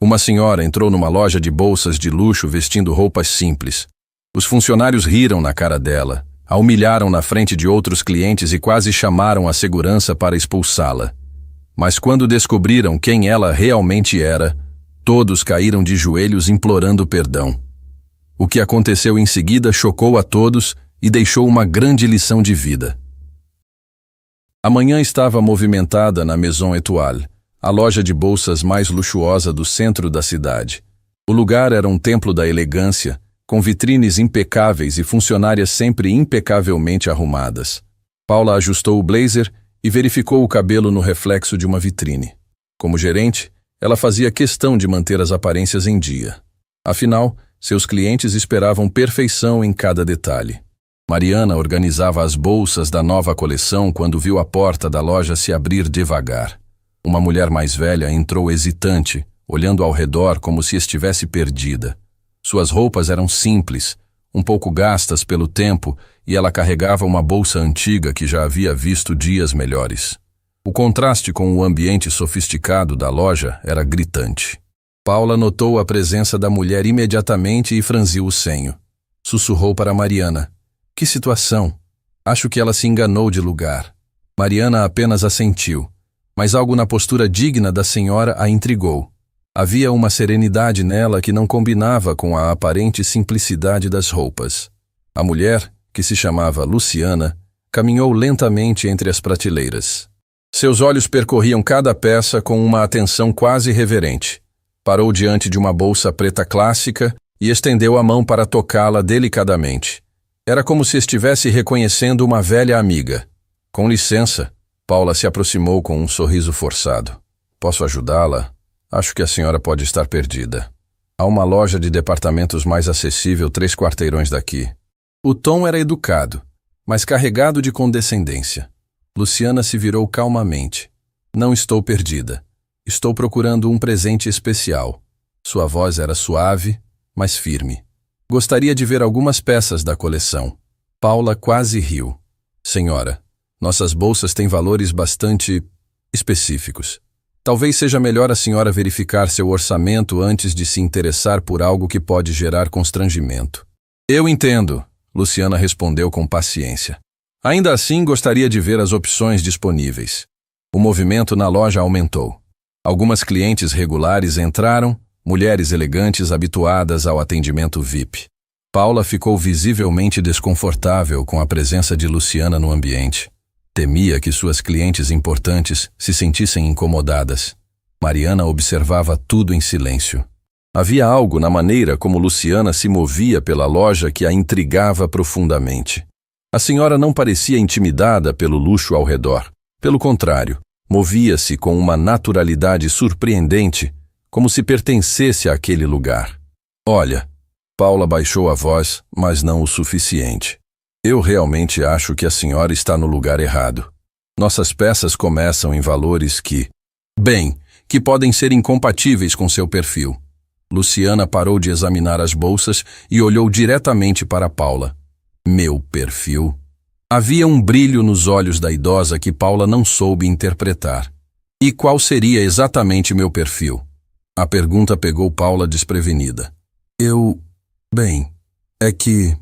Uma senhora entrou numa loja de bolsas de luxo vestindo roupas simples. Os funcionários riram na cara dela, a humilharam na frente de outros clientes e quase chamaram a segurança para expulsá-la. Mas quando descobriram quem ela realmente era, todos caíram de joelhos implorando perdão. O que aconteceu em seguida chocou a todos e deixou uma grande lição de vida. A manhã estava movimentada na Maison Étoile, a loja de bolsas mais luxuosa do centro da cidade. O lugar era um templo da elegância, com vitrines impecáveis e funcionárias sempre impecavelmente arrumadas. Paula ajustou o blazer e verificou o cabelo no reflexo de uma vitrine. Como gerente, ela fazia questão de manter as aparências em dia. Afinal, seus clientes esperavam perfeição em cada detalhe. Mariana organizava as bolsas da nova coleção quando viu a porta da loja se abrir devagar. Uma mulher mais velha entrou hesitante, olhando ao redor como se estivesse perdida. Suas roupas eram simples, um pouco gastas pelo tempo, e ela carregava uma bolsa antiga que já havia visto dias melhores. O contraste com o ambiente sofisticado da loja era gritante. Paula notou a presença da mulher imediatamente e franziu o senho. Sussurrou para Mariana: "Que situação? Acho que ela se enganou de lugar." Mariana apenas assentiu, mas algo na postura digna da senhora a intrigou. Havia uma serenidade nela que não combinava com a aparente simplicidade das roupas. A mulher, que se chamava Luciana, caminhou lentamente entre as prateleiras. Seus olhos percorriam cada peça com uma atenção quase reverente. Parou diante de uma bolsa preta clássica e estendeu a mão para tocá-la delicadamente. Era como se estivesse reconhecendo uma velha amiga. "Com licença." Paula se aproximou com um sorriso forçado. "Posso ajudá-la? Acho que a senhora pode estar perdida. Há uma loja de departamentos mais acessível 3 quarteirões daqui." O tom era educado, mas carregado de condescendência. Luciana se virou calmamente. "Não estou perdida. Estou procurando um presente especial." Sua voz era suave, mas firme. "Gostaria de ver algumas peças da coleção." Paula quase riu. "Senhora, nossas bolsas têm valores bastante específicos. Talvez seja melhor a senhora verificar seu orçamento antes de se interessar por algo que pode gerar constrangimento." "Eu entendo," Luciana respondeu com paciência. "Ainda assim, gostaria de ver as opções disponíveis." O movimento na loja aumentou. Algumas clientes regulares entraram, mulheres elegantes habituadas ao atendimento VIP. Paula ficou visivelmente desconfortável com a presença de Luciana no ambiente. Temia que suas clientes importantes se sentissem incomodadas. Mariana observava tudo em silêncio. Havia algo na maneira como Luciana se movia pela loja que a intrigava profundamente. A senhora não parecia intimidada pelo luxo ao redor. Pelo contrário, movia-se com uma naturalidade surpreendente, como se pertencesse àquele lugar. "Olha," Paula baixou a voz, mas não o suficiente. "Eu realmente acho que a senhora está no lugar errado. Nossas peças começam em valores que podem ser incompatíveis com seu perfil." Luciana parou de examinar as bolsas e olhou diretamente para Paula. "Meu perfil?" Havia um brilho nos olhos da idosa que Paula não soube interpretar. "E qual seria exatamente meu perfil?" A pergunta pegou Paula desprevenida. É que..."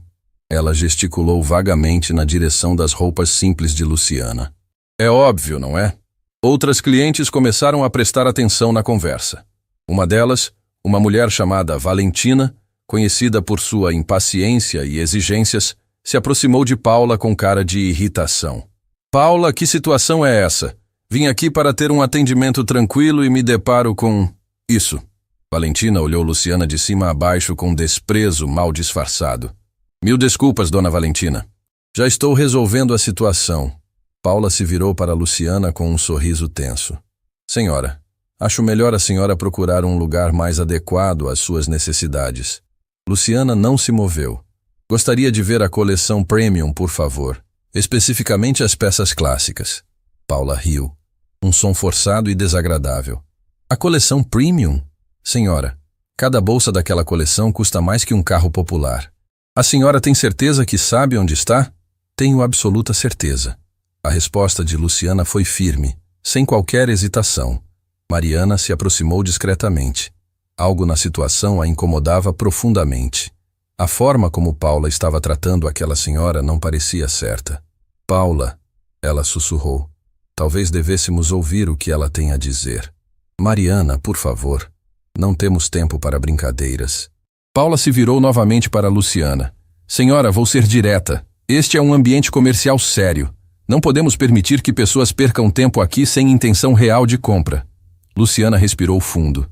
Ela gesticulou vagamente na direção das roupas simples de Luciana. "É óbvio, não é?" Outras clientes começaram a prestar atenção na conversa. Uma delas, uma mulher chamada Valentina, conhecida por sua impaciência e exigências, se aproximou de Paula com cara de irritação. "Paula, que situação é essa? Vim aqui para ter um atendimento tranquilo e me deparo com isso." Valentina olhou Luciana de cima a baixo com desprezo mal disfarçado. "Mil desculpas, dona Valentina. Já estou resolvendo a situação." Paula se virou para Luciana com um sorriso tenso. "Senhora, acho melhor a senhora procurar um lugar mais adequado às suas necessidades." Luciana não se moveu. "Gostaria de ver a coleção Premium, por favor. Especificamente as peças clássicas." Paula riu. Um som forçado e desagradável. "A coleção Premium? Senhora, cada bolsa daquela coleção custa mais que um carro popular. A senhora tem certeza que sabe onde está?" "Tenho absoluta certeza." A resposta de Luciana foi firme, sem qualquer hesitação. Mariana se aproximou discretamente. Algo na situação a incomodava profundamente. A forma como Paula estava tratando aquela senhora não parecia certa. Paula, ela sussurrou. Talvez devêssemos ouvir o que ela tem a dizer. Mariana, por favor. Não temos tempo para brincadeiras. Paula se virou novamente para Luciana. Senhora, vou ser direta. Este é um ambiente comercial sério. Não podemos permitir que pessoas percam tempo aqui sem intenção real de compra. Luciana respirou fundo.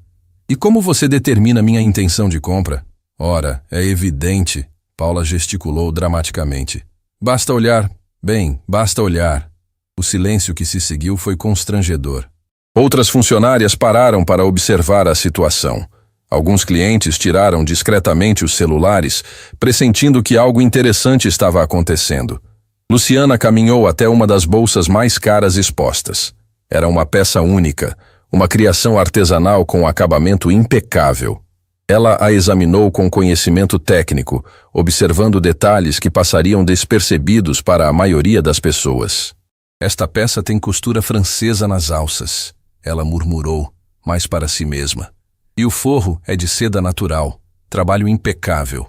E como você determina minha intenção de compra? Ora, é evidente. Paula gesticulou dramaticamente. Basta olhar. Bem, basta olhar. O silêncio que se seguiu foi constrangedor. Outras funcionárias pararam para observar a situação. Alguns clientes tiraram discretamente os celulares, pressentindo que algo interessante estava acontecendo. Luciana caminhou até uma das bolsas mais caras expostas. Era uma peça única, uma criação artesanal com acabamento impecável. Ela a examinou com conhecimento técnico, observando detalhes que passariam despercebidos para a maioria das pessoas. Esta peça tem costura francesa nas alças, ela murmurou, mas para si mesma. E o forro é de seda natural, trabalho impecável.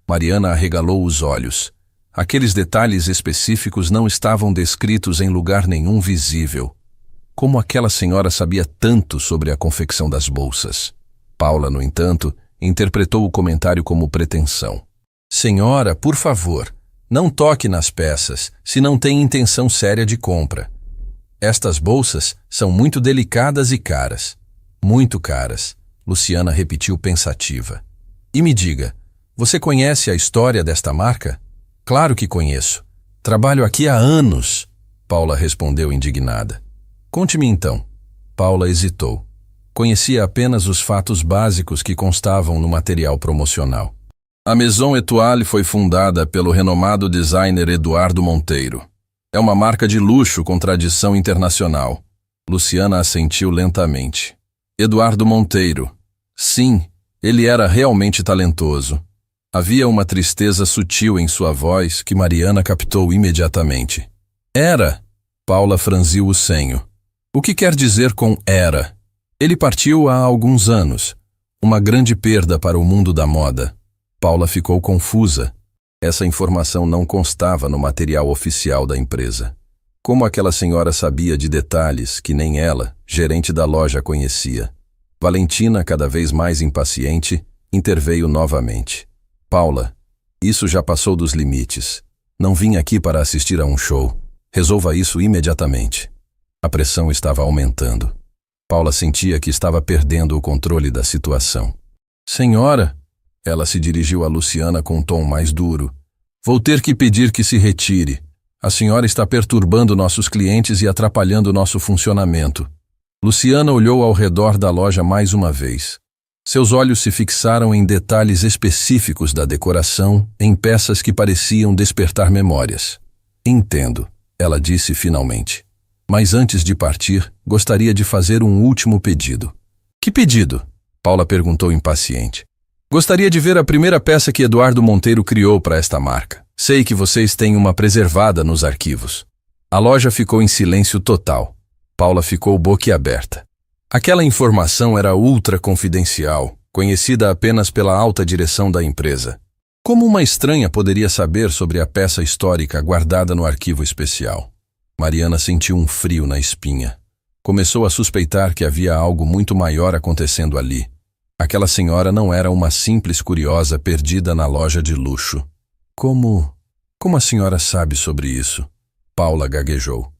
Mariana arregalou os olhos. Aqueles detalhes específicos não estavam descritos em lugar nenhum visível. Como aquela senhora sabia tanto sobre a confecção das bolsas? Paula, no entanto, interpretou o comentário como pretensão. Senhora, por favor, não toque nas peças, se não tem intenção séria de compra. Estas bolsas são muito delicadas e caras. Muito caras. Luciana repetiu pensativa. E me diga, você conhece a história desta marca? Claro que conheço. Trabalho aqui há anos. Paula respondeu indignada. Conte-me então. Paula hesitou. Conhecia apenas os fatos básicos que constavam no material promocional. A Maison Étoile foi fundada pelo renomado designer Eduardo Monteiro. É uma marca de luxo com tradição internacional. Luciana assentiu lentamente. Eduardo Monteiro. Sim, ele era realmente talentoso. Havia uma tristeza sutil em sua voz que Mariana captou imediatamente. Era? Paula franziu o senho. O que quer dizer com era? Ele partiu há alguns anos. Uma grande perda para o mundo da moda. Paula ficou confusa. Essa informação não constava no material oficial da empresa. Como aquela senhora sabia de detalhes que nem ela, gerente da loja, conhecia? Valentina, cada vez mais impaciente, interveio novamente. Paula, isso já passou dos limites. Não vim aqui para assistir a um show. Resolva isso imediatamente. A pressão estava aumentando. Paula sentia que estava perdendo o controle da situação. Senhora, ela se dirigiu a Luciana com um tom mais duro. Vou ter que pedir que se retire. A senhora está perturbando nossos clientes e atrapalhando nosso funcionamento. Luciana olhou ao redor da loja mais uma vez. Seus olhos se fixaram em detalhes específicos da decoração, em peças que pareciam despertar memórias. Entendo, ela disse finalmente. Mas antes de partir, gostaria de fazer um último pedido. Que pedido? Paula perguntou impaciente. Gostaria de ver a primeira peça que Eduardo Monteiro criou para esta marca. Sei que vocês têm uma preservada nos arquivos. A loja ficou em silêncio total. Paula ficou boquiaberta. Aquela informação era ultra confidencial, conhecida apenas pela alta direção da empresa. Como uma estranha poderia saber sobre a peça histórica guardada no arquivo especial? Mariana sentiu um frio na espinha. Começou a suspeitar que havia algo muito maior acontecendo ali. Aquela senhora não era uma simples curiosa perdida na loja de luxo. Como a senhora sabe sobre isso? Paula gaguejou.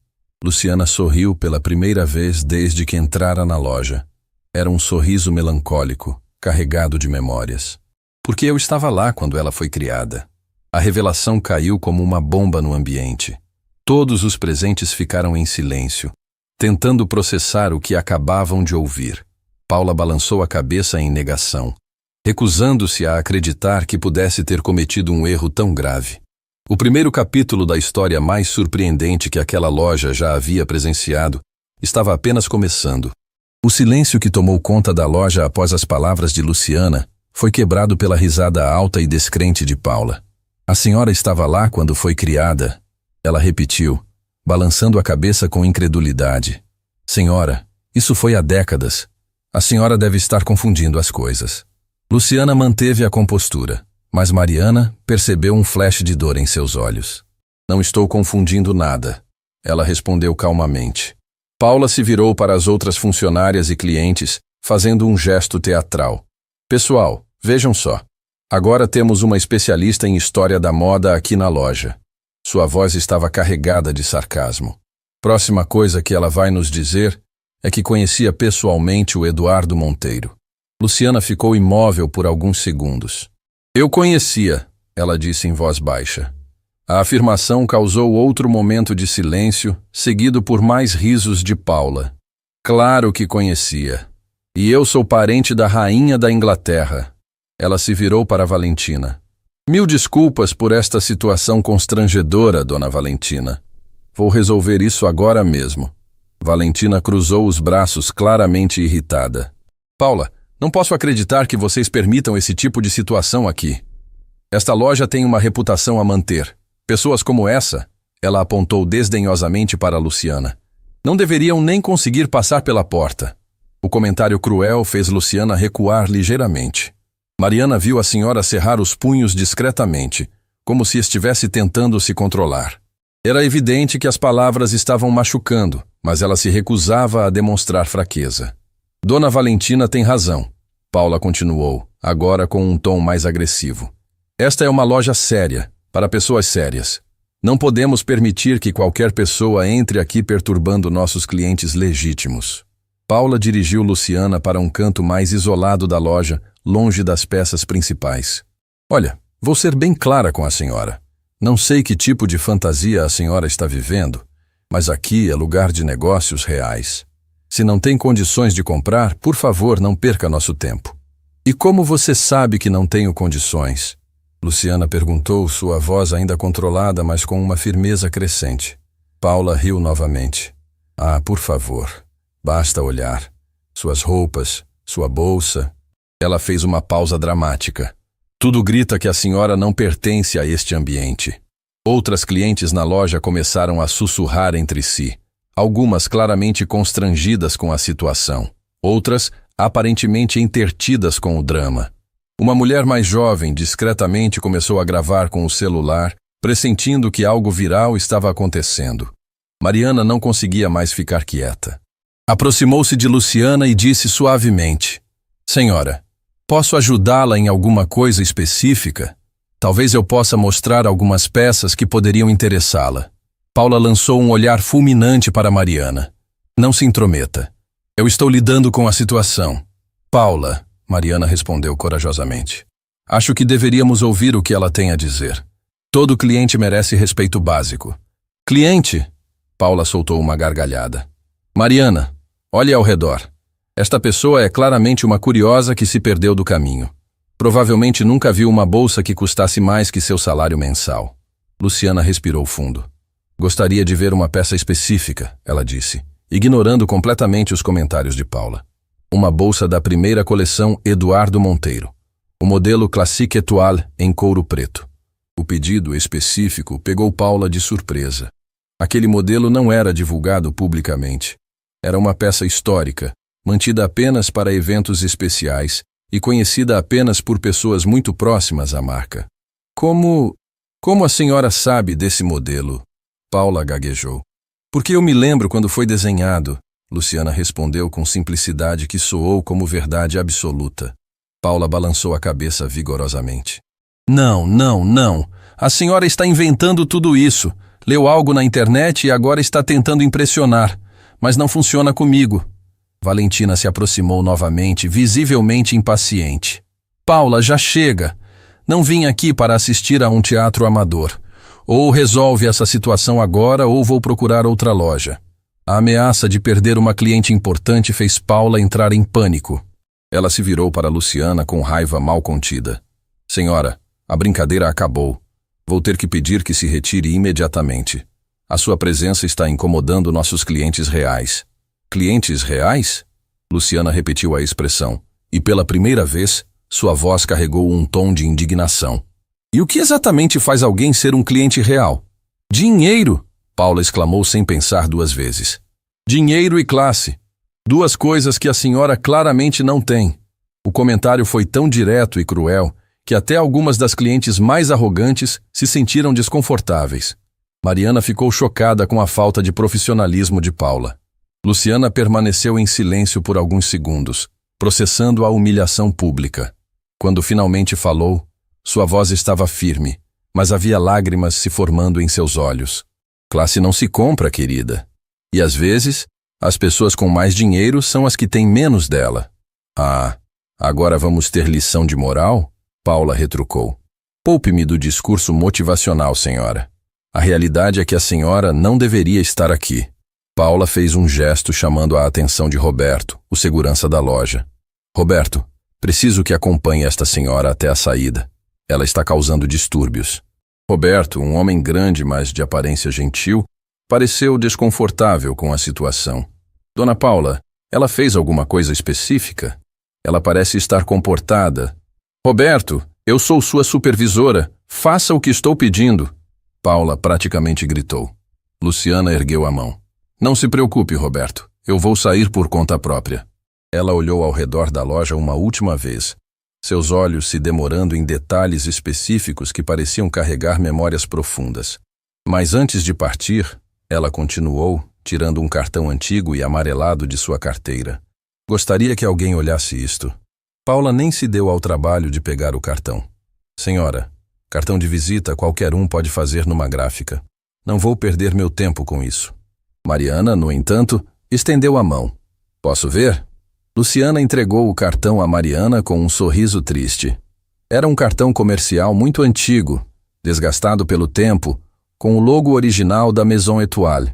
Luciana sorriu pela primeira vez desde que entrara na loja. Era um sorriso melancólico, carregado de memórias. Porque eu estava lá quando ela foi criada. A revelação caiu como uma bomba no ambiente. Todos os presentes ficaram em silêncio, tentando processar o que acabavam de ouvir. Paula balançou a cabeça em negação, recusando-se a acreditar que pudesse ter cometido um erro tão grave. O primeiro capítulo da história mais surpreendente que aquela loja já havia presenciado estava apenas começando. O silêncio que tomou conta da loja após as palavras de Luciana foi quebrado pela risada alta e descrente de Paula. A senhora estava lá quando foi criada. Ela repetiu, balançando a cabeça com incredulidade. Senhora, isso foi há décadas. A senhora deve estar confundindo as coisas. Luciana manteve a compostura, mas Mariana percebeu um flash de dor em seus olhos. Não estou confundindo nada, ela respondeu calmamente. Paula se virou para as outras funcionárias e clientes, fazendo um gesto teatral. Pessoal, vejam só. Agora temos uma especialista em história da moda aqui na loja. Sua voz estava carregada de sarcasmo. Próxima coisa que ela vai nos dizer é que conhecia pessoalmente o Eduardo Monteiro. Luciana ficou imóvel por alguns segundos. Eu conhecia, ela disse em voz baixa. A afirmação causou outro momento de silêncio, seguido por mais risos de Paula. Claro que conhecia. E eu sou parente da rainha da Inglaterra. Ela se virou para Valentina. Mil desculpas por esta situação constrangedora, dona Valentina. Vou resolver isso agora mesmo. Valentina cruzou os braços, claramente irritada. Paula, não posso acreditar que vocês permitam esse tipo de situação aqui. Esta loja tem uma reputação a manter. Pessoas como essa, ela apontou desdenhosamente para Luciana, não deveriam nem conseguir passar pela porta. O comentário cruel fez Luciana recuar ligeiramente. Mariana viu a senhora cerrar os punhos discretamente, como se estivesse tentando se controlar. Era evidente que as palavras estavam machucando, mas ela se recusava a demonstrar fraqueza. Dona Valentina tem razão, Paula continuou, agora com um tom mais agressivo. Esta é uma loja séria, para pessoas sérias. Não podemos permitir que qualquer pessoa entre aqui perturbando nossos clientes legítimos. Paula dirigiu Luciana para um canto mais isolado da loja, longe das peças principais. Olha, vou ser bem clara com a senhora. Não sei que tipo de fantasia a senhora está vivendo, mas aqui é lugar de negócios reais. Se não tem condições de comprar, por favor, não perca nosso tempo. E como você sabe que não tenho condições? Luciana perguntou, sua voz ainda controlada, mas com uma firmeza crescente. Paula riu novamente. Ah, por favor, basta olhar. Suas roupas, sua bolsa. Ela fez uma pausa dramática. Tudo grita que a senhora não pertence a este ambiente. Outras clientes na loja começaram a sussurrar entre si. Algumas claramente constrangidas com a situação. Outras aparentemente entretidas com o drama. Uma mulher mais jovem discretamente começou a gravar com o celular, pressentindo que algo viral estava acontecendo. Mariana não conseguia mais ficar quieta. Aproximou-se de Luciana e disse suavemente: Senhora, posso ajudá-la em alguma coisa específica? Talvez eu possa mostrar algumas peças que poderiam interessá-la. Paula lançou um olhar fulminante para Mariana. Não se intrometa. Eu estou lidando com a situação. Paula, Mariana respondeu corajosamente. Acho que deveríamos ouvir o que ela tem a dizer. Todo cliente merece respeito básico. Cliente? Paula soltou uma gargalhada. Mariana, olhe ao redor. Esta pessoa é claramente uma curiosa que se perdeu do caminho. Provavelmente nunca viu uma bolsa que custasse mais que seu salário mensal. Luciana respirou fundo. Gostaria de ver uma peça específica, ela disse, ignorando completamente os comentários de Paula. Uma bolsa da primeira coleção Eduardo Monteiro. O modelo Classique Étoile em couro preto. O pedido específico pegou Paula de surpresa. Aquele modelo não era divulgado publicamente. Era uma peça histórica, mantida apenas para eventos especiais e conhecida apenas por pessoas muito próximas à marca. Como a senhora sabe desse modelo? Paula gaguejou. Porque eu me lembro quando foi desenhado, Luciana respondeu com simplicidade que soou como verdade absoluta. Paula balançou a cabeça vigorosamente. Não. A senhora está inventando tudo isso. Leu algo na internet e agora está tentando impressionar. Mas não funciona comigo. Valentina se aproximou novamente, visivelmente impaciente. Paula, já chega. Não vim aqui para assistir a um teatro amador. Ou resolve essa situação agora ou vou procurar outra loja. A ameaça de perder uma cliente importante fez Paula entrar em pânico. Ela se virou para Luciana com raiva mal contida. Senhora, a brincadeira acabou. Vou ter que pedir que se retire imediatamente. A sua presença está incomodando nossos clientes reais. Clientes reais? Luciana repetiu a expressão, e pela primeira vez, sua voz carregou um tom de indignação. E o que exatamente faz alguém ser um cliente real? Dinheiro! Paula exclamou sem pensar duas vezes. Dinheiro e classe. Duas coisas que a senhora claramente não tem. O comentário foi tão direto e cruel que até algumas das clientes mais arrogantes se sentiram desconfortáveis. Mariana ficou chocada com a falta de profissionalismo de Paula. Luciana permaneceu em silêncio por alguns segundos, processando a humilhação pública. Quando finalmente falou, sua voz estava firme, mas havia lágrimas se formando em seus olhos. Classe não se compra, querida. E às vezes, as pessoas com mais dinheiro são as que têm menos dela. Ah, agora vamos ter lição de moral? Paula retrucou. Poupe-me do discurso motivacional, senhora. A realidade é que a senhora não deveria estar aqui. Paula fez um gesto chamando a atenção de Roberto, o segurança da loja. Roberto, preciso que acompanhe esta senhora até a saída. Ela está causando distúrbios. Roberto, um homem grande, mas de aparência gentil, pareceu desconfortável com a situação. Dona Paula, ela fez alguma coisa específica? Ela parece estar comportada. Roberto, eu sou sua supervisora. Faça o que estou pedindo. Paula praticamente gritou. Luciana ergueu a mão. Não se preocupe, Roberto. Eu vou sair por conta própria. Ela olhou ao redor da loja uma última vez, seus olhos se demorando em detalhes específicos que pareciam carregar memórias profundas. Mas antes de partir, ela continuou, tirando um cartão antigo e amarelado de sua carteira. Gostaria que alguém olhasse isto. Paula nem se deu ao trabalho de pegar o cartão. Senhora, cartão de visita qualquer um pode fazer numa gráfica. Não vou perder meu tempo com isso. Mariana, no entanto, estendeu a mão. Posso ver? Luciana entregou o cartão a Mariana com um sorriso triste. Era um cartão comercial muito antigo, desgastado pelo tempo, com o logo original da Maison Étoile,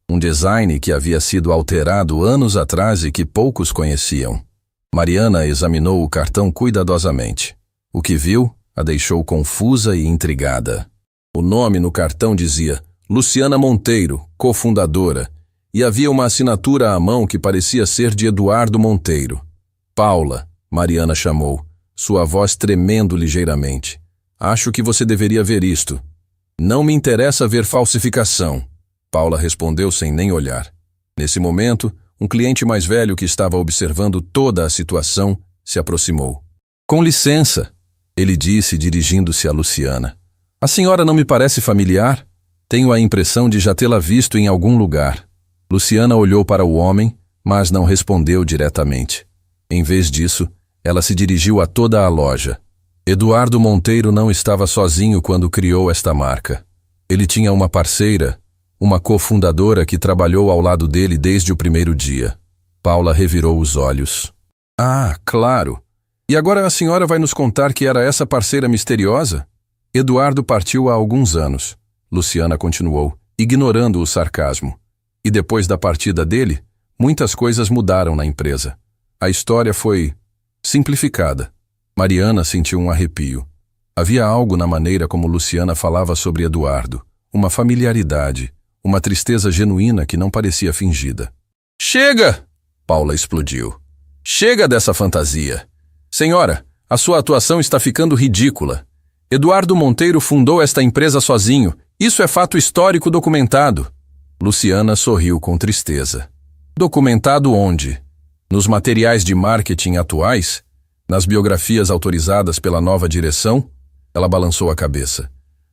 um design que havia sido alterado anos atrás e que poucos conheciam. Mariana examinou o cartão cuidadosamente. O que viu a deixou confusa e intrigada. O nome no cartão dizia Luciana Monteiro, cofundadora, e havia uma assinatura à mão que parecia ser de Eduardo Monteiro. Paula, Mariana chamou, sua voz tremendo ligeiramente. Acho que você deveria ver isto. Não me interessa ver falsificação, Paula respondeu sem nem olhar. Nesse momento, um cliente mais velho que estava observando toda a situação se aproximou. Com licença, ele disse dirigindo-se a Luciana. A senhora não me parece familiar? Tenho a impressão de já tê-la visto em algum lugar. Luciana olhou para o homem, mas não respondeu diretamente. Em vez disso, ela se dirigiu a toda a loja. Eduardo Monteiro não estava sozinho quando criou esta marca. Ele tinha uma parceira, uma cofundadora que trabalhou ao lado dele desde o primeiro dia. Paula revirou os olhos. Ah, claro. E agora a senhora vai nos contar que era essa parceira misteriosa? Eduardo partiu há alguns anos. Luciana continuou, ignorando o sarcasmo. E depois da partida dele, muitas coisas mudaram na empresa. A história foi simplificada. Mariana sentiu um arrepio. Havia algo na maneira como Luciana falava sobre Eduardo, uma familiaridade, uma tristeza genuína que não parecia fingida. Chega! Paula explodiu. Chega dessa fantasia. Senhora, a sua atuação está ficando ridícula. Eduardo Monteiro fundou esta empresa sozinho. Isso é fato histórico documentado. Luciana sorriu com tristeza. Documentado onde? Nos materiais de marketing atuais? Nas biografias autorizadas pela nova direção? Ela balançou a cabeça.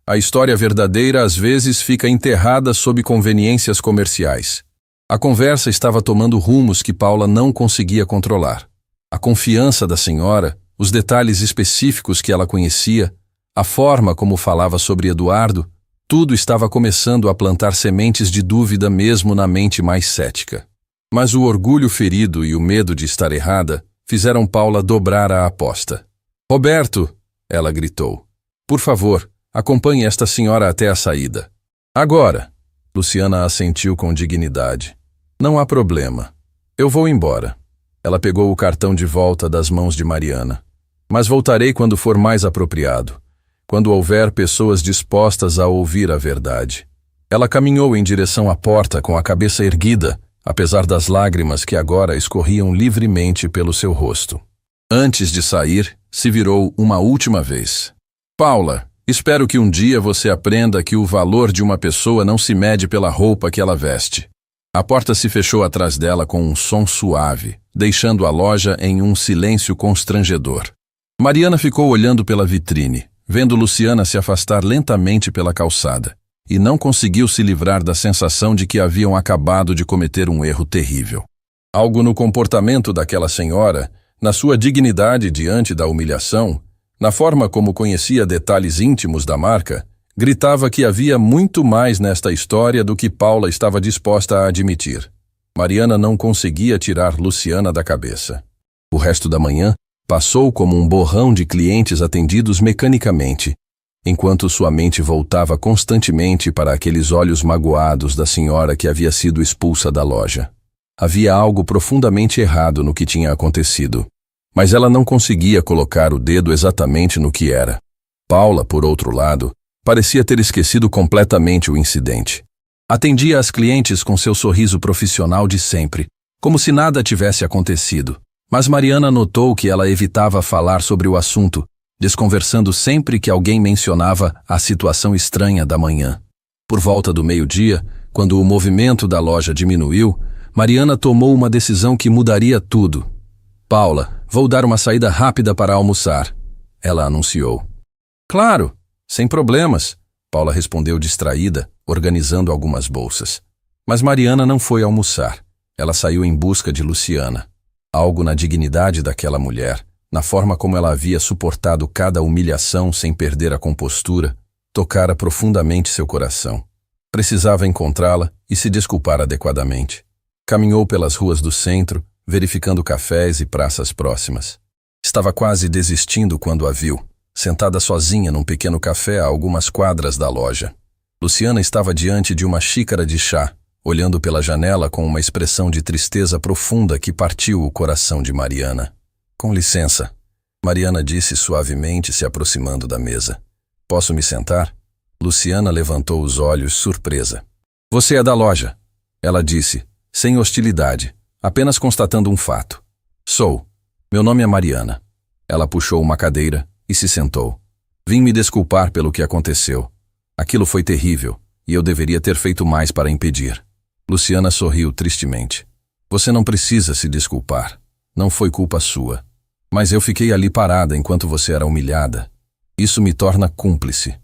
A história verdadeira às vezes fica enterrada sob conveniências comerciais. A conversa estava tomando rumos que Paula não conseguia controlar. A confiança da senhora, os detalhes específicos que ela conhecia, a forma como falava sobre Eduardo, tudo estava começando a plantar sementes de dúvida mesmo na mente mais cética. Mas o orgulho ferido e o medo de estar errada fizeram Paula dobrar a aposta. Roberto, ela gritou. Por favor, acompanhe esta senhora até a saída. Agora. Luciana assentiu com dignidade. Não há problema. Eu vou embora. Ela pegou o cartão de volta das mãos de Mariana. Mas voltarei quando for mais apropriado. Quando houver pessoas dispostas a ouvir a verdade. Ela caminhou em direção à porta com a cabeça erguida, apesar das lágrimas que agora escorriam livremente pelo seu rosto. Antes de sair, se virou uma última vez. Paula, espero que um dia você aprenda que o valor de uma pessoa não se mede pela roupa que ela veste. A porta se fechou atrás dela com um som suave, deixando a loja em um silêncio constrangedor. Mariana ficou olhando pela vitrine, vendo Luciana se afastar lentamente pela calçada, e não conseguiu se livrar da sensação de que haviam acabado de cometer um erro terrível. Algo no comportamento daquela senhora, na sua dignidade diante da humilhação, na forma como conhecia detalhes íntimos da marca, gritava que havia muito mais nesta história do que Paula estava disposta a admitir. Mariana não conseguia tirar Luciana da cabeça. O resto da manhã passou como um borrão de clientes atendidos mecanicamente, enquanto sua mente voltava constantemente para aqueles olhos magoados da senhora que havia sido expulsa da loja. Havia algo profundamente errado no que tinha acontecido, mas ela não conseguia colocar o dedo exatamente no que era. Paula, por outro lado, parecia ter esquecido completamente o incidente. Atendia às clientes com seu sorriso profissional de sempre, como se nada tivesse acontecido, mas Mariana notou que ela evitava falar sobre o assunto, desconversando sempre que alguém mencionava a situação estranha da manhã. Por volta do meio-dia, quando o movimento da loja diminuiu, Mariana tomou uma decisão que mudaria tudo. "Paula, vou dar uma saída rápida para almoçar", ela anunciou. "Claro, sem problemas", Paula respondeu distraída, organizando algumas bolsas. Mas Mariana não foi almoçar. Ela saiu em busca de Luciana. Algo na dignidade daquela mulher, na forma como ela havia suportado cada humilhação sem perder a compostura, tocara profundamente seu coração. Precisava encontrá-la e se desculpar adequadamente. Caminhou pelas ruas do centro, verificando cafés e praças próximas. Estava quase desistindo quando a viu, sentada sozinha num pequeno café a algumas quadras da loja. Luciana estava diante de uma xícara de chá, olhando pela janela com uma expressão de tristeza profunda que partiu o coração de Mariana. "Com licença", Mariana disse suavemente, se aproximando da mesa. "Posso me sentar?" Luciana levantou os olhos, surpresa. "Você é da loja", ela disse, sem hostilidade, apenas constatando um fato. "Sou. Meu nome é Mariana." Ela puxou uma cadeira e se sentou. "Vim me desculpar pelo que aconteceu. Aquilo foi terrível, e eu deveria ter feito mais para impedir." Luciana sorriu tristemente. "Você não precisa se desculpar. Não foi culpa sua. Mas eu fiquei ali parada enquanto você era humilhada. Isso me torna cúmplice."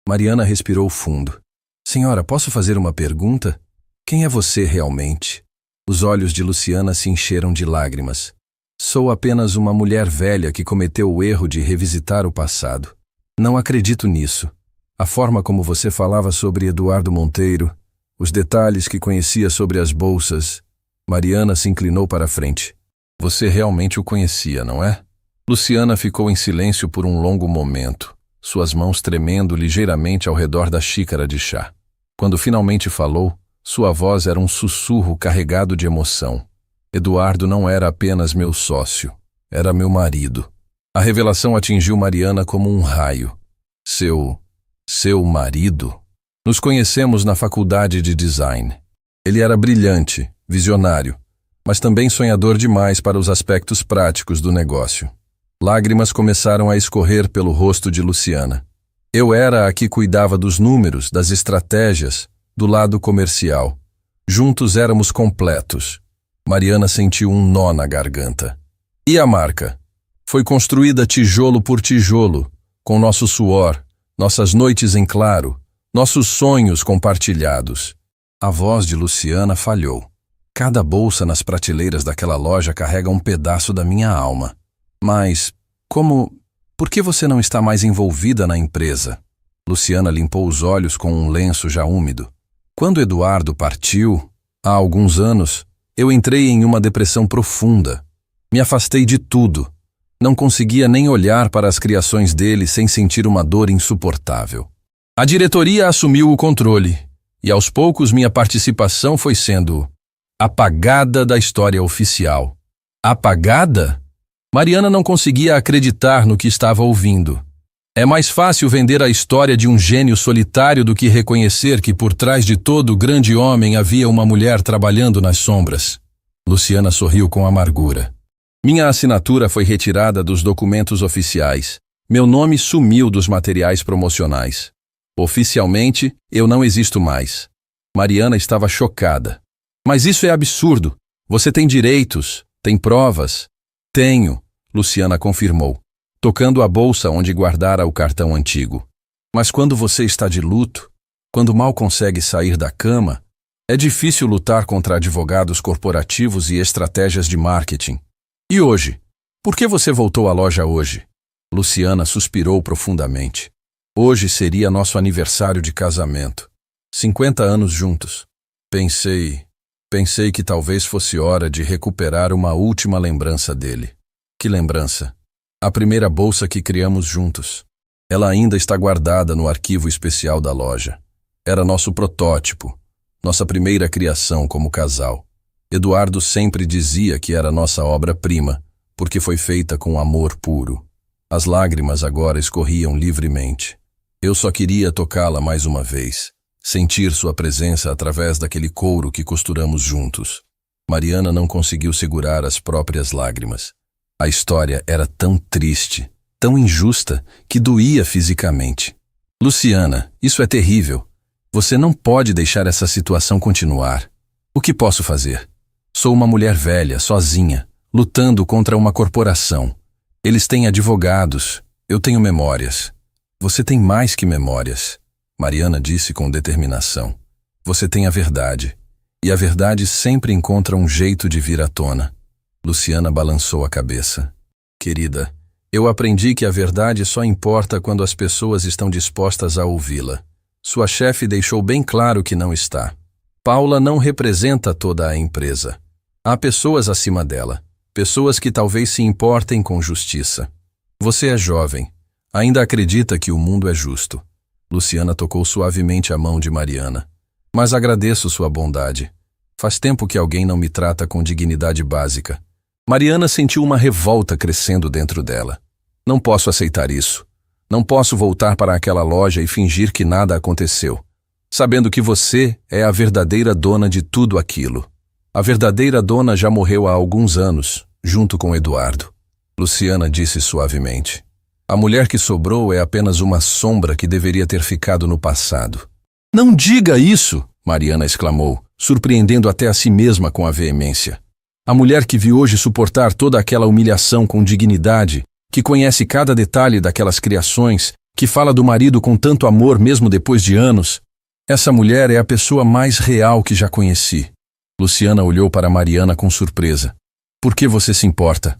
Mariana respirou fundo. "Senhora, posso fazer uma pergunta? Quem é você realmente?" Os olhos de Luciana se encheram de lágrimas. "Sou apenas uma mulher velha que cometeu o erro de revisitar o passado. Não acredito nisso. A forma como você falava sobre Eduardo Monteiro, os detalhes que conhecia sobre as bolsas." Mariana se inclinou para a frente. "Você realmente o conhecia, não é?" Luciana ficou em silêncio por um longo momento, suas mãos tremendo ligeiramente ao redor da xícara de chá. Quando finalmente falou, sua voz era um sussurro carregado de emoção. "Eduardo não era apenas meu sócio, era meu marido." A revelação atingiu Mariana como um raio. Seu marido? Nos conhecemos na faculdade de design. Ele era brilhante, visionário, mas também sonhador demais para os aspectos práticos do negócio. Lágrimas começaram a escorrer pelo rosto de Luciana. Eu era a que cuidava dos números, das estratégias, do lado comercial. Juntos éramos completos. Mariana sentiu um nó na garganta. E a marca? Foi construída tijolo por tijolo, com nosso suor, nossas noites em claro, nossos sonhos compartilhados. A voz de Luciana falhou. Cada bolsa nas prateleiras daquela loja carrega um pedaço da minha alma. Mas, por que você não está mais envolvida na empresa? Luciana limpou os olhos com um lenço já úmido. Quando Eduardo partiu, há alguns anos, eu entrei em uma depressão profunda. Me afastei de tudo. Não conseguia nem olhar para as criações dele sem sentir uma dor insuportável. A diretoria assumiu o controle, e aos poucos minha participação foi sendo apagada da história oficial. Apagada? Mariana não conseguia acreditar no que estava ouvindo. É mais fácil vender a história de um gênio solitário do que reconhecer que por trás de todo grande homem havia uma mulher trabalhando nas sombras. Luciana sorriu com amargura. Minha assinatura foi retirada dos documentos oficiais. Meu nome sumiu dos materiais promocionais. Oficialmente, eu não existo mais. Mariana estava chocada. Mas isso é absurdo. Você tem direitos, tem provas. Tenho, Luciana confirmou, tocando a bolsa onde guardara o cartão antigo. Mas quando você está de luto, quando mal consegue sair da cama, é difícil lutar contra advogados corporativos e estratégias de marketing. E hoje? Por que você voltou à loja hoje? Luciana suspirou profundamente. Hoje seria nosso aniversário de casamento. 50 anos juntos. Pensei que talvez fosse hora de recuperar uma última lembrança dele. Que lembrança? A primeira bolsa que criamos juntos. Ela ainda está guardada no arquivo especial da loja. Era nosso protótipo, nossa primeira criação como casal. Eduardo sempre dizia que era nossa obra-prima, porque foi feita com amor puro. As lágrimas agora escorriam livremente. Eu só queria tocá-la mais uma vez, sentir sua presença através daquele couro que costuramos juntos. Mariana não conseguiu segurar as próprias lágrimas. A história era tão triste, tão injusta, que doía fisicamente. Luciana, isso é terrível. Você não pode deixar essa situação continuar. O que posso fazer? Sou uma mulher velha, sozinha, lutando contra uma corporação. Eles têm advogados, eu tenho memórias. Você tem mais que memórias, Mariana disse com determinação. Você tem a verdade, e a verdade sempre encontra um jeito de vir à tona. Luciana balançou a cabeça. Querida, eu aprendi que a verdade só importa quando as pessoas estão dispostas a ouvi-la. Sua chefe deixou bem claro que não está. Paula não representa toda a empresa. Há pessoas acima dela, pessoas que talvez se importem com justiça. Você é jovem. Ainda acredita que o mundo é justo. Luciana tocou suavemente a mão de Mariana. Mas agradeço sua bondade. Faz tempo que alguém não me trata com dignidade básica. Mariana sentiu uma revolta crescendo dentro dela. Não posso aceitar isso. Não posso voltar para aquela loja e fingir que nada aconteceu, sabendo que você é a verdadeira dona de tudo aquilo. A verdadeira dona já morreu há alguns anos, junto com Eduardo. Luciana disse suavemente. A mulher que sobrou é apenas uma sombra que deveria ter ficado no passado. Não diga isso, Mariana exclamou, surpreendendo até a si mesma com a veemência. A mulher que viu hoje suportar toda aquela humilhação com dignidade, que conhece cada detalhe daquelas criações, que fala do marido com tanto amor mesmo depois de anos. Essa mulher é a pessoa mais real que já conheci. Luciana olhou para Mariana com surpresa. Por que você se importa?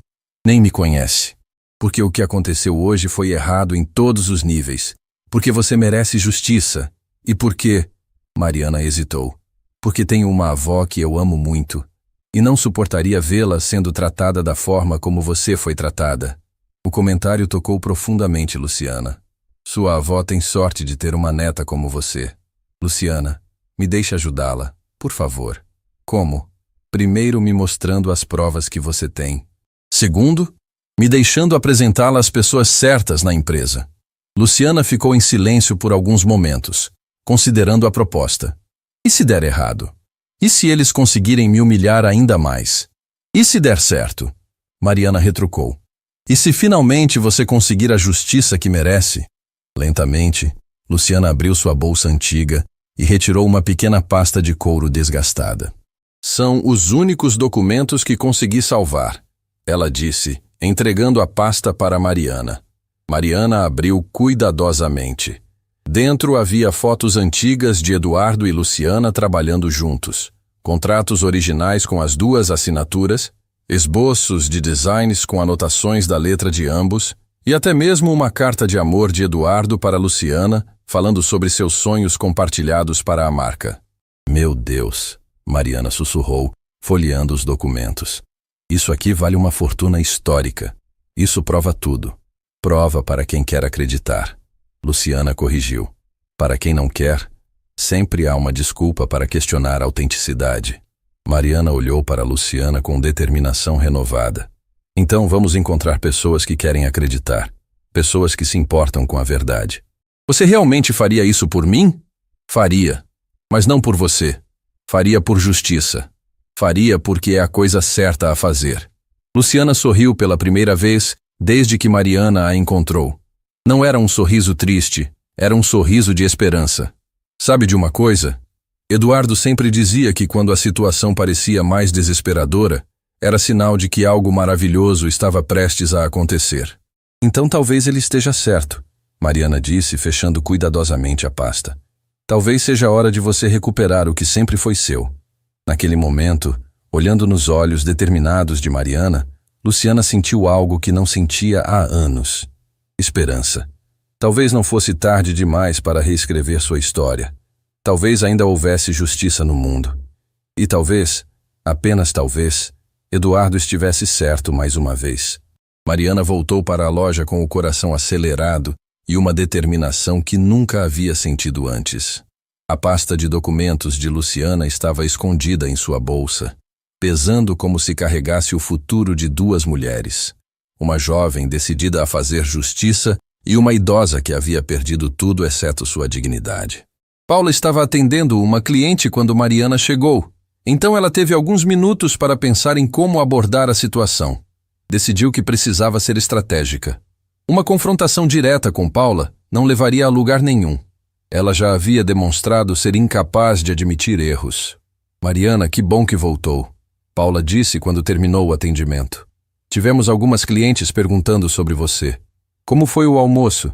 Nem me conhece. Porque o que aconteceu hoje foi errado em todos os níveis. Porque você merece justiça. E porque... Mariana hesitou. Porque tenho uma avó que eu amo muito. E não suportaria vê-la sendo tratada da forma como você foi tratada. O comentário tocou profundamente Luciana. Sua avó tem sorte de ter uma neta como você. Luciana, me deixe ajudá-la, por favor. Como? Primeiro, me mostrando as provas que você tem. Segundo, me deixando apresentá-la às pessoas certas na empresa. Luciana ficou em silêncio por alguns momentos, considerando a proposta. E se der errado? E se eles conseguirem me humilhar ainda mais? E se der certo? Mariana retrucou. E se finalmente você conseguir a justiça que merece? Lentamente, Luciana abriu sua bolsa antiga e retirou uma pequena pasta de couro desgastada. São os únicos documentos que consegui salvar, ela disse, entregando a pasta para Mariana. Mariana abriu cuidadosamente. Dentro havia fotos antigas de Eduardo e Luciana trabalhando juntos, contratos originais com as duas assinaturas, esboços de designs com anotações da letra de ambos e até mesmo uma carta de amor de Eduardo para Luciana, falando sobre seus sonhos compartilhados para a marca. Meu Deus, Mariana sussurrou, folheando os documentos. Isso aqui vale uma fortuna histórica. Isso prova tudo. Prova para quem quer acreditar. Luciana corrigiu. Para quem não quer, sempre há uma desculpa para questionar a autenticidade. Mariana olhou para Luciana com determinação renovada. Então vamos encontrar pessoas que querem acreditar. Pessoas que se importam com a verdade. Você realmente faria isso por mim? Faria. Mas não por você. Faria por justiça. Faria porque é a coisa certa a fazer. Luciana sorriu pela primeira vez desde que Mariana a encontrou. Não era um sorriso triste, era um sorriso de esperança. Sabe de uma coisa? Eduardo sempre dizia que quando a situação parecia mais desesperadora, era sinal de que algo maravilhoso estava prestes a acontecer. Então talvez ele esteja certo, Mariana disse, fechando cuidadosamente a pasta. Talvez seja a hora de você recuperar o que sempre foi seu. Naquele momento, olhando nos olhos determinados de Mariana, Luciana sentiu algo que não sentia há anos. Esperança. Talvez não fosse tarde demais para reescrever sua história. Talvez ainda houvesse justiça no mundo. E talvez, apenas talvez, Eduardo estivesse certo mais uma vez. Mariana voltou para a loja com o coração acelerado e uma determinação que nunca havia sentido antes. A pasta de documentos de Luciana estava escondida em sua bolsa, pesando como se carregasse o futuro de duas mulheres. Uma jovem decidida a fazer justiça e uma idosa que havia perdido tudo exceto sua dignidade. Paula estava atendendo uma cliente quando Mariana chegou. Então ela teve alguns minutos para pensar em como abordar a situação. Decidiu que precisava ser estratégica. Uma confrontação direta com Paula não levaria a lugar nenhum. Ela já havia demonstrado ser incapaz de admitir erros. Mariana, que bom que voltou, Paula disse quando terminou o atendimento. Tivemos algumas clientes perguntando sobre você. Como foi o almoço?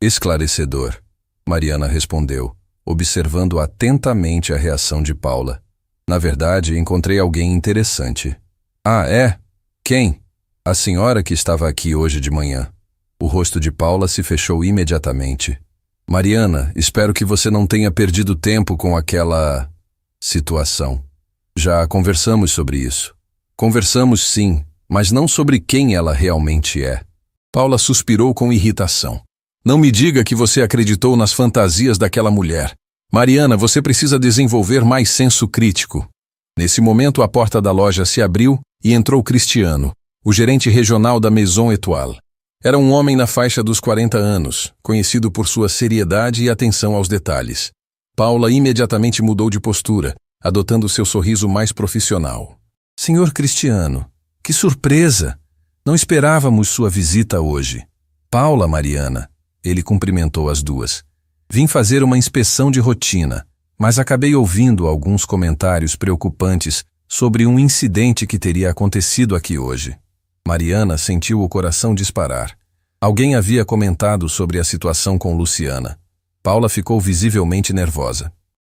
Esclarecedor, Mariana respondeu, observando atentamente a reação de Paula. Na verdade, encontrei alguém interessante. Ah, é? Quem? A senhora que estava aqui hoje de manhã. O rosto de Paula se fechou imediatamente. Mariana, espero que você não tenha perdido tempo com aquela situação. Já conversamos sobre isso. Conversamos sim, mas não sobre quem ela realmente é. Paula suspirou com irritação. Não me diga que você acreditou nas fantasias daquela mulher. Mariana, você precisa desenvolver mais senso crítico. Nesse momento, a porta da loja se abriu e entrou Cristiano, o gerente regional da Maison Étoile. Era um homem na faixa dos 40 anos, conhecido por sua seriedade e atenção aos detalhes. Paula imediatamente mudou de postura, adotando seu sorriso mais profissional. Senhor Cristiano, que surpresa! Não esperávamos sua visita hoje. Paula, Mariana, ele cumprimentou as duas. Vim fazer uma inspeção de rotina, mas acabei ouvindo alguns comentários preocupantes sobre um incidente que teria acontecido aqui hoje. Mariana sentiu o coração disparar. Alguém havia comentado sobre a situação com Luciana. Paula ficou visivelmente nervosa.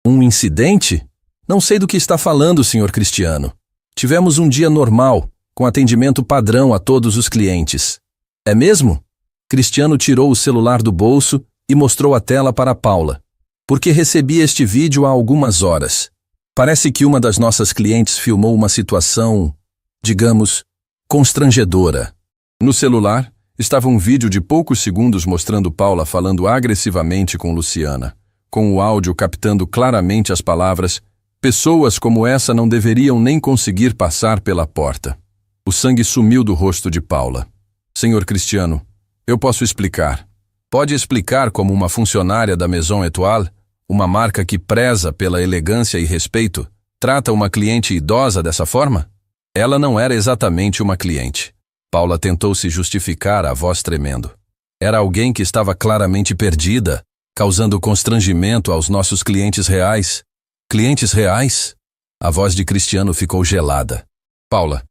Um incidente? Não sei do que está falando, senhor Cristiano. Tivemos um dia normal, com atendimento padrão a todos os clientes. É mesmo? Cristiano tirou o celular do bolso e mostrou a tela para Paula. Porque recebi este vídeo há algumas horas. Parece que uma das nossas clientes filmou uma situação, digamos, constrangedora. No celular, estava um vídeo de poucos segundos mostrando Paula falando agressivamente com Luciana, com o áudio captando claramente as palavras: pessoas como essa não deveriam nem conseguir passar pela porta. O sangue sumiu do rosto de Paula. Senhor Cristiano, eu posso explicar. Pode explicar como uma funcionária da Maison Étoile, uma marca que preza pela elegância e respeito, trata uma cliente idosa dessa forma? Ela não era exatamente uma cliente. Paula tentou se justificar, a voz tremendo. Era alguém que estava claramente perdida, causando constrangimento aos nossos clientes reais. Clientes reais? A voz de Cristiano ficou gelada. Paula,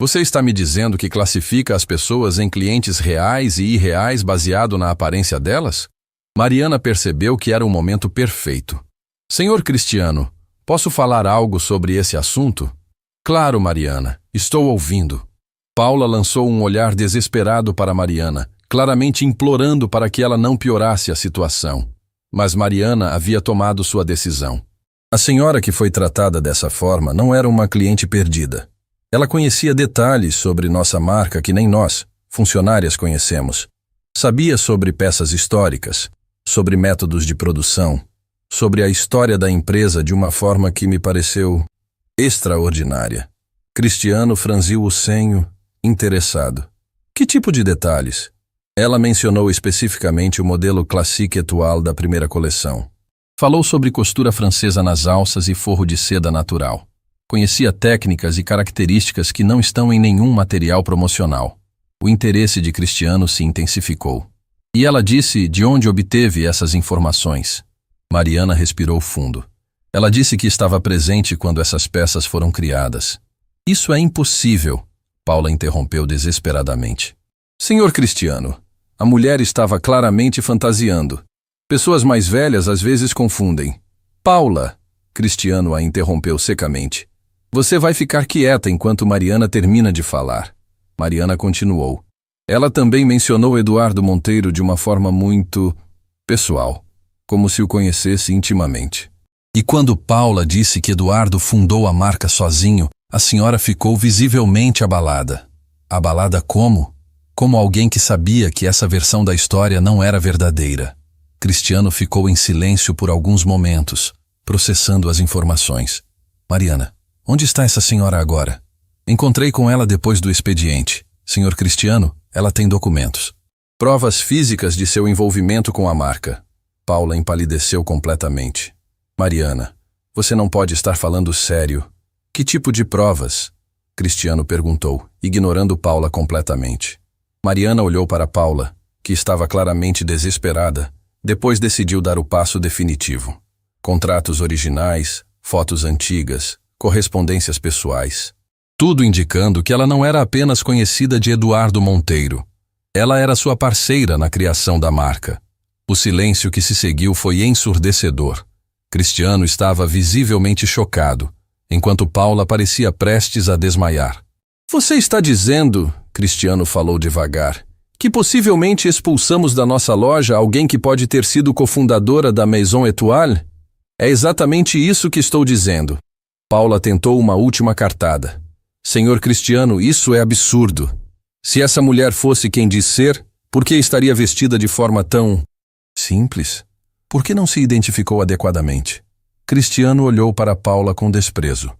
você está me dizendo que classifica as pessoas em clientes reais e irreais baseado na aparência delas? Mariana percebeu que era o momento perfeito. Senhor Cristiano, posso falar algo sobre esse assunto? Claro, Mariana, estou ouvindo. Paula lançou um olhar desesperado para Mariana, claramente implorando para que ela não piorasse a situação. Mas Mariana havia tomado sua decisão. A senhora que foi tratada dessa forma não era uma cliente perdida. Ela conhecia detalhes sobre nossa marca que nem nós, funcionárias, conhecemos. Sabia sobre peças históricas, sobre métodos de produção, sobre a história da empresa de uma forma que me pareceu extraordinária. Cristiano franziu o senho, interessado. Que tipo de detalhes? Ela mencionou especificamente o modelo Classique Étoile da primeira coleção. Falou sobre costura francesa nas alças e forro de seda natural. Conhecia técnicas e características que não estão em nenhum material promocional. O interesse de Cristiano se intensificou. E ela disse de onde obteve essas informações. Mariana respirou fundo. Ela disse que estava presente quando essas peças foram criadas. Isso é impossível, Paula interrompeu desesperadamente. Senhor Cristiano, a mulher estava claramente fantasiando. Pessoas mais velhas às vezes confundem. Paula, Cristiano a interrompeu secamente. Você vai ficar quieta enquanto Mariana termina de falar. Mariana continuou. Ela também mencionou Eduardo Monteiro de uma forma muito pessoal, como se o conhecesse intimamente. E quando Paula disse que Eduardo fundou a marca sozinho, a senhora ficou visivelmente abalada. Abalada como? Como alguém que sabia que essa versão da história não era verdadeira. Cristiano ficou em silêncio por alguns momentos, processando as informações. Mariana, onde está essa senhora agora? Encontrei com ela depois do expediente. Senhor Cristiano, ela tem documentos. Provas físicas de seu envolvimento com a marca. Paula empalideceu completamente. Mariana, você não pode estar falando sério. Que tipo de provas? Cristiano perguntou, ignorando Paula completamente. Mariana olhou para Paula, que estava claramente desesperada. Depois decidiu dar o passo definitivo. Contratos originais, fotos antigas, correspondências pessoais. Tudo indicando que ela não era apenas conhecida de Eduardo Monteiro. Ela era sua parceira na criação da marca. O silêncio que se seguiu foi ensurdecedor. Cristiano estava visivelmente chocado, enquanto Paula parecia prestes a desmaiar. Você está dizendo, Cristiano falou devagar, que possivelmente expulsamos da nossa loja alguém que pode ter sido cofundadora da Maison Étoile? É exatamente isso que estou dizendo. Paula tentou uma última cartada. Senhor Cristiano, isso é absurdo. Se essa mulher fosse quem diz ser, por que estaria vestida de forma tão simples? Por que não se identificou adequadamente? Cristiano olhou para Paula com desprezo.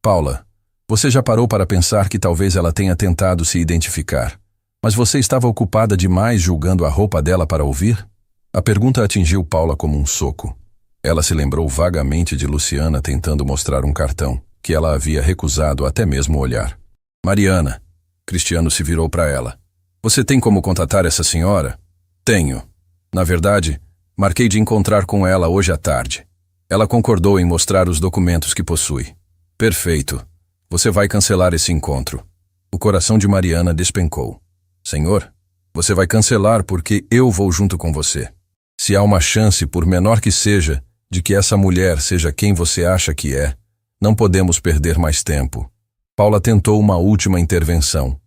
Paula, você já parou para pensar que talvez ela tenha tentado se identificar, mas você estava ocupada demais julgando a roupa dela para ouvir? A pergunta atingiu Paula como um soco. Ela se lembrou vagamente de Luciana tentando mostrar um cartão, que ela havia recusado até mesmo olhar. Mariana, Cristiano se virou para ela. Você tem como contatar essa senhora? Tenho. Na verdade, marquei de encontrar com ela hoje à tarde. Ela concordou em mostrar os documentos que possui. Perfeito. Você vai cancelar esse encontro. O coração de Mariana despencou. Senhor, você vai cancelar porque eu vou junto com você. Se há uma chance, por menor que seja, de que essa mulher seja quem você acha que é, não podemos perder mais tempo. Paula tentou uma última intervenção.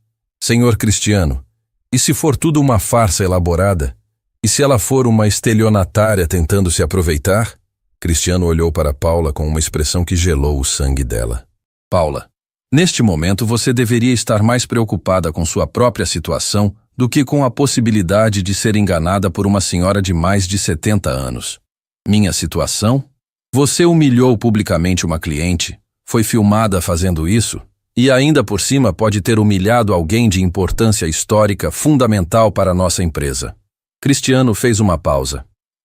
Senhor Cristiano, e se for tudo uma farsa elaborada? E se ela for uma estelionatária tentando se aproveitar? Cristiano olhou para Paula com uma expressão que gelou o sangue dela. Paula, neste momento você deveria estar mais preocupada com sua própria situação do que com a possibilidade de ser enganada por uma senhora de mais de 70 anos. Minha situação? Você humilhou publicamente uma cliente, foi filmada fazendo isso, e ainda por cima pode ter humilhado alguém de importância histórica fundamental para a nossa empresa. Cristiano fez uma pausa.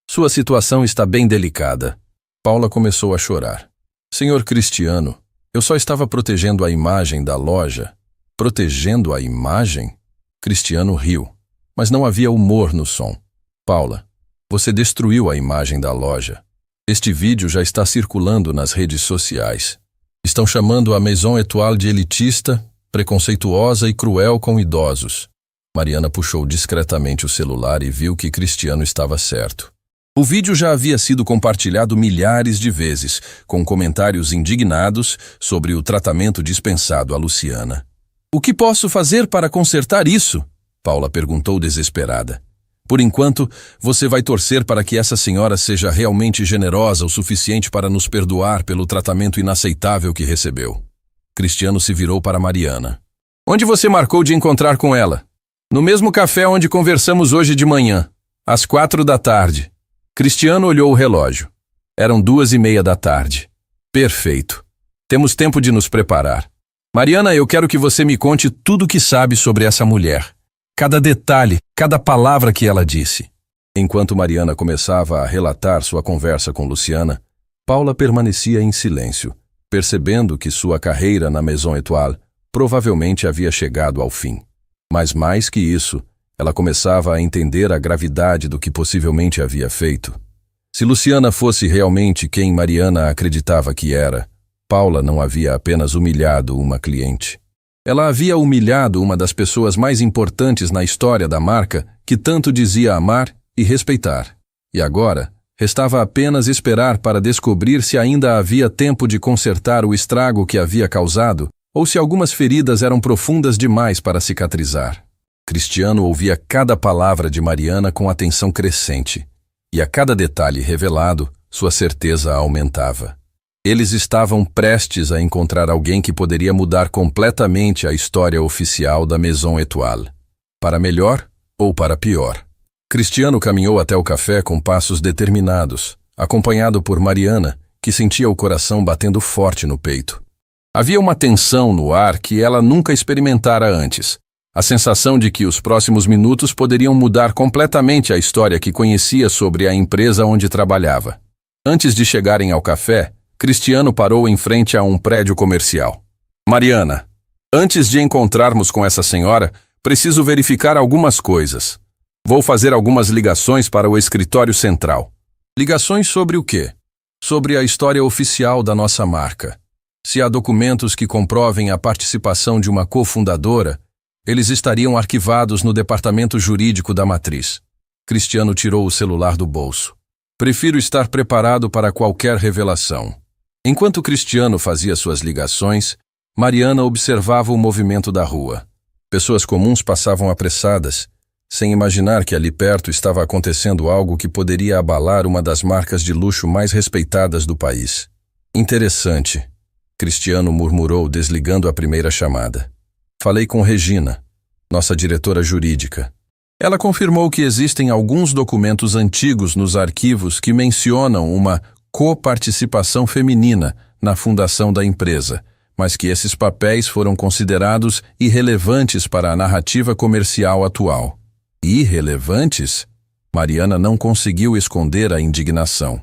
Sua situação está bem delicada. Paula começou a chorar. Senhor Cristiano, eu só estava protegendo a imagem da loja. Protegendo a imagem? Cristiano riu, mas não havia humor no som. Paula, você destruiu a imagem da loja. Este vídeo já está circulando nas redes sociais. Estão chamando a Maison Étoile de elitista, preconceituosa e cruel com idosos. Mariana puxou discretamente o celular e viu que Cristiano estava certo. O vídeo já havia sido compartilhado milhares de vezes, com comentários indignados sobre o tratamento dispensado a Luciana. O que posso fazer para consertar isso? Paula perguntou desesperada. Por enquanto, você vai torcer para que essa senhora seja realmente generosa o suficiente para nos perdoar pelo tratamento inaceitável que recebeu. Cristiano se virou para Mariana. Onde você marcou de encontrar com ela? No mesmo café onde conversamos hoje de manhã, às 4 da tarde. Cristiano olhou o relógio. Eram 2:30 da tarde. Perfeito. Temos tempo de nos preparar. Mariana, eu quero que você me conte tudo o que sabe sobre essa mulher. Cada detalhe, cada palavra que ela disse. Enquanto Mariana começava a relatar sua conversa com Luciana, Paula permanecia em silêncio, percebendo que sua carreira na Maison Étoile provavelmente havia chegado ao fim. Mas mais que isso, ela começava a entender a gravidade do que possivelmente havia feito. Se Luciana fosse realmente quem Mariana acreditava que era, Paula não havia apenas humilhado uma cliente. Ela havia humilhado uma das pessoas mais importantes na história da marca que tanto dizia amar e respeitar. E agora, restava apenas esperar para descobrir se ainda havia tempo de consertar o estrago que havia causado ou se algumas feridas eram profundas demais para cicatrizar. Cristiano ouvia cada palavra de Mariana com atenção crescente, e a cada detalhe revelado, sua certeza aumentava. Eles estavam prestes a encontrar alguém que poderia mudar completamente a história oficial da Maison Étoile, para melhor ou para pior. Cristiano caminhou até o café com passos determinados, acompanhado por Mariana, que sentia o coração batendo forte no peito. Havia uma tensão no ar que ela nunca experimentara antes, a sensação de que os próximos minutos poderiam mudar completamente a história que conhecia sobre a empresa onde trabalhava. Antes de chegarem ao café, Cristiano parou em frente a um prédio comercial. Mariana, antes de encontrarmos com essa senhora, preciso verificar algumas coisas. Vou fazer algumas ligações para o escritório central. Ligações sobre o quê? Sobre a história oficial da nossa marca. Se há documentos que comprovem a participação de uma cofundadora, eles estariam arquivados no departamento jurídico da matriz. Cristiano tirou o celular do bolso. Prefiro estar preparado para qualquer revelação. Enquanto Cristiano fazia suas ligações, Mariana observava o movimento da rua. Pessoas comuns passavam apressadas, sem imaginar que ali perto estava acontecendo algo que poderia abalar uma das marcas de luxo mais respeitadas do país. Interessante, Cristiano murmurou, desligando a primeira chamada. Falei com Regina, nossa diretora jurídica. Ela confirmou que existem alguns documentos antigos nos arquivos que mencionam uma coparticipação feminina na fundação da empresa, mas que esses papéis foram considerados irrelevantes para a narrativa comercial atual. Irrelevantes? Mariana não conseguiu esconder a indignação.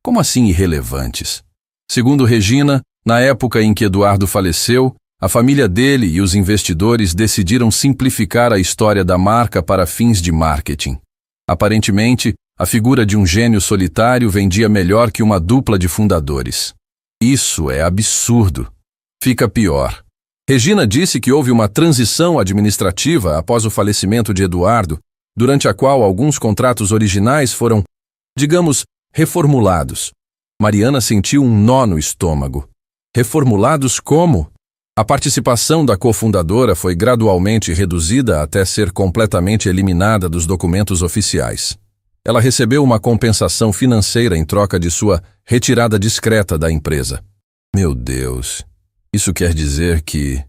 Como assim irrelevantes? Segundo Regina, na época em que Eduardo faleceu, a família dele e os investidores decidiram simplificar a história da marca para fins de marketing. Aparentemente, a figura de um gênio solitário vendia melhor que uma dupla de fundadores. Isso é absurdo. Fica pior. Regina disse que houve uma transição administrativa após o falecimento de Eduardo, durante a qual alguns contratos originais foram, digamos, reformulados. Mariana sentiu um nó no estômago. Reformulados como? A participação da cofundadora foi gradualmente reduzida até ser completamente eliminada dos documentos oficiais. Ela recebeu uma compensação financeira em troca de sua retirada discreta da empresa. Meu Deus, isso quer dizer que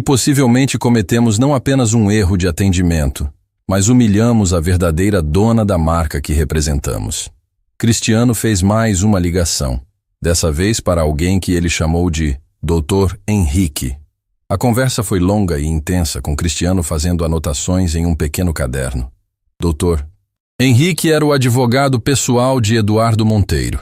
possivelmente cometemos não apenas um erro de atendimento, mas humilhamos a verdadeira dona da marca que representamos. Cristiano fez mais uma ligação, dessa vez para alguém que ele chamou de Dr. Henrique. A conversa foi longa e intensa, com Cristiano fazendo anotações em um pequeno caderno. Dr. Henrique era o advogado pessoal de Eduardo Monteiro.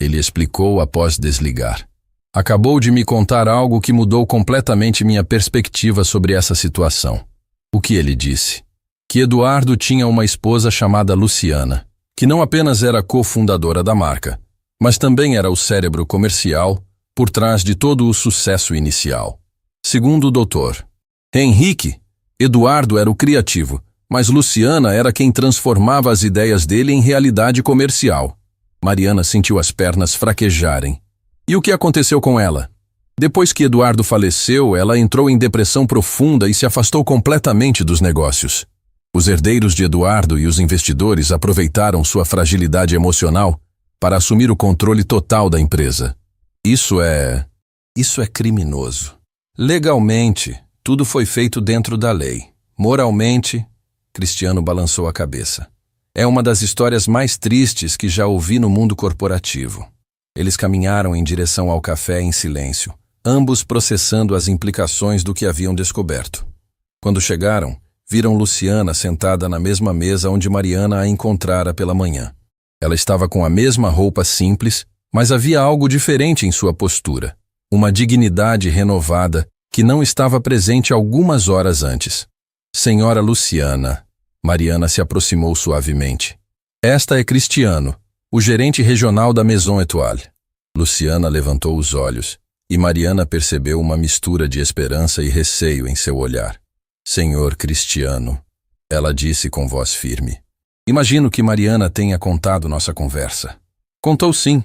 Ele explicou após desligar. Acabou de me contar algo que mudou completamente minha perspectiva sobre essa situação. O que ele disse? Que Eduardo tinha uma esposa chamada Luciana, que não apenas era cofundadora da marca, mas também era o cérebro comercial por trás de todo o sucesso inicial. Segundo o doutor Henrique, Eduardo era o criativo, mas Luciana era quem transformava as ideias dele em realidade comercial. Mariana sentiu as pernas fraquejarem. E o que aconteceu com ela? Depois que Eduardo faleceu, ela entrou em depressão profunda e se afastou completamente dos negócios. Os herdeiros de Eduardo e os investidores aproveitaram sua fragilidade emocional para assumir o controle total da empresa. Isso é criminoso. Legalmente, tudo foi feito dentro da lei. Moralmente, Cristiano balançou a cabeça. É uma das histórias mais tristes que já ouvi no mundo corporativo. Eles caminharam em direção ao café em silêncio, ambos processando as implicações do que haviam descoberto. Quando chegaram, viram Luciana sentada na mesma mesa onde Mariana a encontrara pela manhã. Ela estava com a mesma roupa simples, mas havia algo diferente em sua postura, uma dignidade renovada que não estava presente algumas horas antes. Senhora Luciana, Mariana se aproximou suavemente. Esta é Cristiano, O gerente regional da Maison Étoile. Luciana levantou os olhos, e Mariana percebeu uma mistura de esperança e receio em seu olhar. Senhor Cristiano, ela disse com voz firme. Imagino que Mariana tenha contado nossa conversa. Contou sim,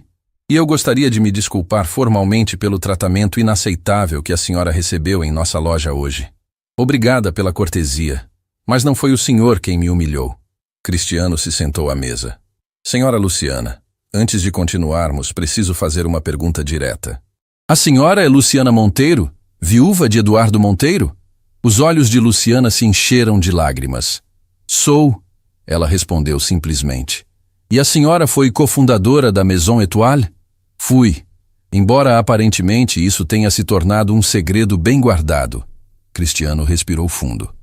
e eu gostaria de me desculpar formalmente pelo tratamento inaceitável que a senhora recebeu em nossa loja hoje. Obrigada pela cortesia, mas não foi o senhor quem me humilhou. Cristiano se sentou à mesa. Senhora Luciana, antes de continuarmos, preciso fazer uma pergunta direta. A senhora é Luciana Monteiro, viúva de Eduardo Monteiro? Os olhos de Luciana se encheram de lágrimas. Sou, ela respondeu simplesmente. E a senhora foi cofundadora da Maison Étoile? Fui, embora aparentemente isso tenha se tornado um segredo bem guardado. Cristiano respirou fundo.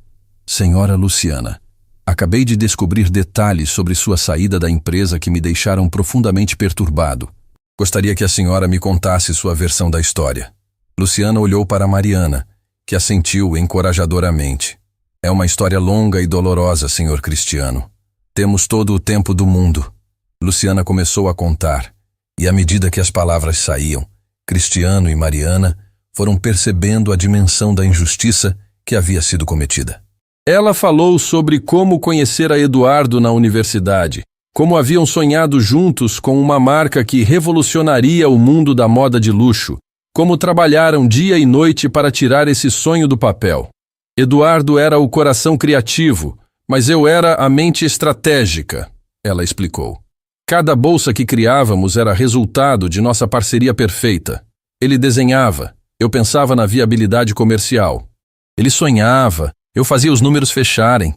Senhora Luciana, acabei de descobrir detalhes sobre sua saída da empresa que me deixaram profundamente perturbado. Gostaria que a senhora me contasse sua versão da história. Luciana olhou para Mariana, que assentiu encorajadoramente. É uma história longa e dolorosa, senhor Cristiano. Temos todo o tempo do mundo. Luciana começou a contar, e à medida que as palavras saíam, Cristiano e Mariana foram percebendo a dimensão da injustiça que havia sido cometida. Ela falou sobre como conhecera Eduardo na universidade, como haviam sonhado juntos com uma marca que revolucionaria o mundo da moda de luxo, como trabalharam dia e noite para tirar esse sonho do papel. Eduardo era o coração criativo, mas eu era a mente estratégica, ela explicou. Cada bolsa que criávamos era resultado de nossa parceria perfeita. Ele desenhava, eu pensava na viabilidade comercial. Ele sonhava, eu fazia os números fecharem.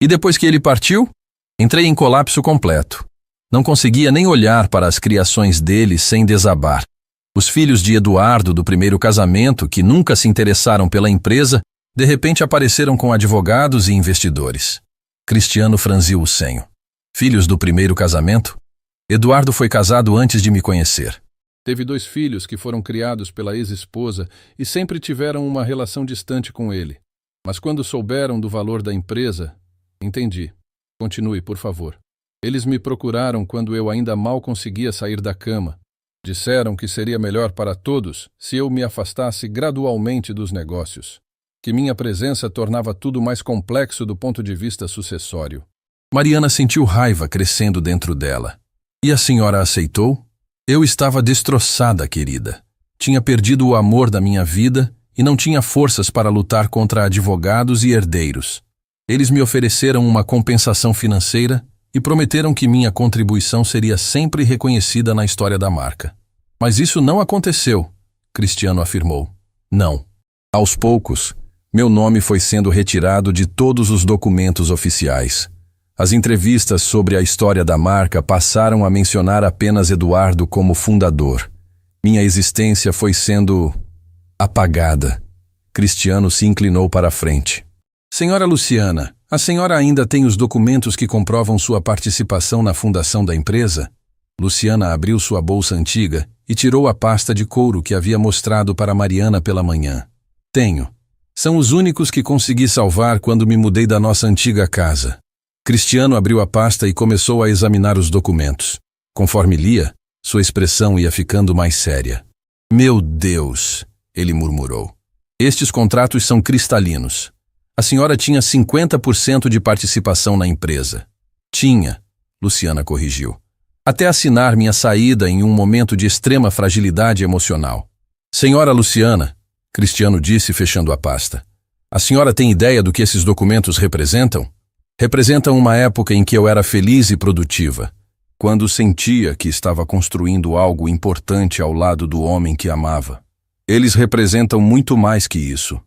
E depois que ele partiu, entrei em colapso completo. Não conseguia nem olhar para as criações dele sem desabar. Os filhos de Eduardo do primeiro casamento, que nunca se interessaram pela empresa, de repente apareceram com advogados e investidores. Cristiano franziu o senho. Filhos do primeiro casamento? Eduardo foi casado antes de me conhecer. Teve 2 filhos que foram criados pela ex-esposa e sempre tiveram uma relação distante com ele. Mas quando souberam do valor da empresa, entendi. Continue, por favor. Eles me procuraram quando eu ainda mal conseguia sair da cama. Disseram que seria melhor para todos se eu me afastasse gradualmente dos negócios, que minha presença tornava tudo mais complexo do ponto de vista sucessório. Mariana sentiu raiva crescendo dentro dela. E a senhora aceitou? Eu estava destroçada, querida. Tinha perdido o amor da minha vida e não tinha forças para lutar contra advogados e herdeiros. Eles me ofereceram uma compensação financeira e prometeram que minha contribuição seria sempre reconhecida na história da marca. Mas isso não aconteceu, Cristiano afirmou. Não. Aos poucos, meu nome foi sendo retirado de todos os documentos oficiais. As entrevistas sobre a história da marca passaram a mencionar apenas Eduardo como fundador. Minha existência foi sendo apagada. Cristiano se inclinou para a frente. Senhora Luciana, a senhora ainda tem os documentos que comprovam sua participação na fundação da empresa? Luciana abriu sua bolsa antiga e tirou a pasta de couro que havia mostrado para Mariana pela manhã. Tenho. São os únicos que consegui salvar quando me mudei da nossa antiga casa. Cristiano abriu a pasta e começou a examinar os documentos. Conforme lia, sua expressão ia ficando mais séria. Meu Deus, ele murmurou. Estes contratos são cristalinos. A senhora tinha 50% de participação na empresa. Tinha, Luciana corrigiu. Até assinar minha saída em um momento de extrema fragilidade emocional. Senhora Luciana, Cristiano disse fechando a pasta. A senhora tem ideia do que esses documentos representam? Representam uma época em que eu era feliz e produtiva, quando sentia que estava construindo algo importante ao lado do homem que amava. Eles representam muito mais que isso.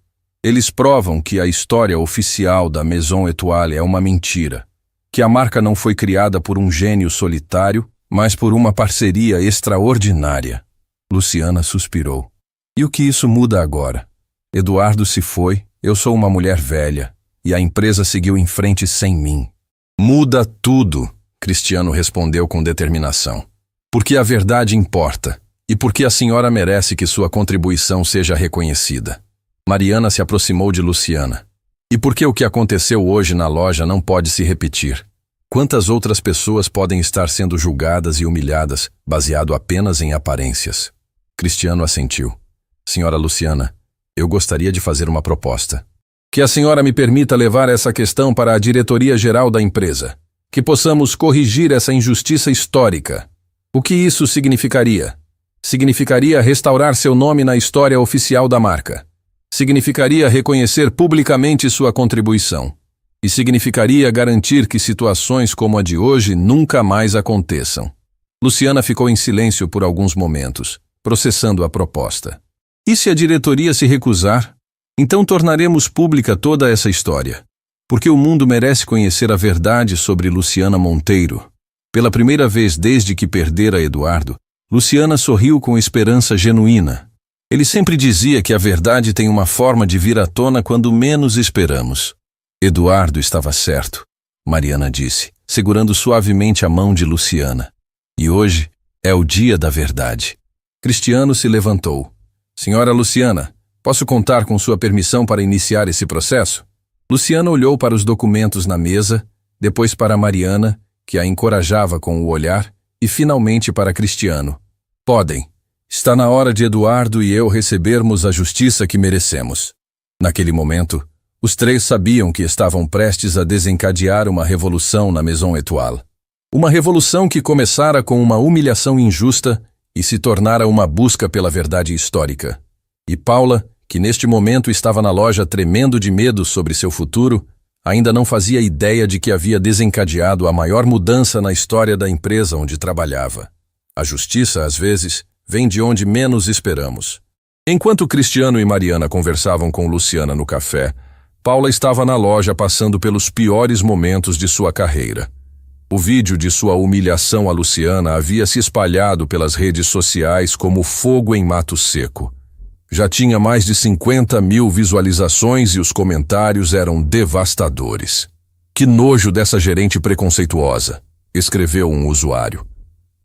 Eles provam que a história oficial da Maison Étoile é uma mentira, que a marca não foi criada por um gênio solitário, mas por uma parceria extraordinária. Luciana suspirou. E o que isso muda agora? Eduardo se foi, eu sou uma mulher velha, e a empresa seguiu em frente sem mim. Muda tudo, Cristiano respondeu com determinação. Porque a verdade importa, e porque a senhora merece que sua contribuição seja reconhecida. Mariana se aproximou de Luciana. E por que o que aconteceu hoje na loja não pode se repetir? Quantas outras pessoas podem estar sendo julgadas e humilhadas baseado apenas em aparências? Cristiano assentiu. Senhora Luciana, eu gostaria de fazer uma proposta. Que a senhora me permita levar essa questão para a diretoria-geral da empresa. Que possamos corrigir essa injustiça histórica. O que isso significaria? Significaria restaurar seu nome na história oficial da marca. Significaria reconhecer publicamente sua contribuição. E significaria garantir que situações como a de hoje nunca mais aconteçam. Luciana ficou em silêncio por alguns momentos, processando a proposta. E se a diretoria se recusar? Então tornaremos pública toda essa história. Porque o mundo merece conhecer a verdade sobre Luciana Monteiro. Pela primeira vez desde que perdera Eduardo, Luciana sorriu com esperança genuína. Ele sempre dizia que a verdade tem uma forma de vir à tona quando menos esperamos. Eduardo estava certo, Mariana disse, segurando suavemente a mão de Luciana. E hoje é o dia da verdade. Cristiano se levantou. Senhora Luciana, posso contar com sua permissão para iniciar esse processo? Luciana olhou para os documentos na mesa, depois para Mariana, que a encorajava com o olhar, e finalmente para Cristiano. Podem. Está na hora de Eduardo e eu recebermos a justiça que merecemos. Naquele momento, os três sabiam que estavam prestes a desencadear uma revolução na Maison Étoile. Uma revolução que começara com uma humilhação injusta e se tornara uma busca pela verdade histórica. E Paula, que neste momento estava na loja tremendo de medo sobre seu futuro, ainda não fazia ideia de que havia desencadeado a maior mudança na história da empresa onde trabalhava. A justiça, às vezes, vem de onde menos esperamos. Enquanto Cristiano e Mariana conversavam com Luciana no café, Paula estava na loja passando pelos piores momentos de sua carreira. O vídeo de sua humilhação a Luciana havia se espalhado pelas redes sociais como fogo em mato seco. Já tinha mais de 50 mil visualizações e os comentários eram devastadores. Que nojo dessa gerente preconceituosa, escreveu um usuário.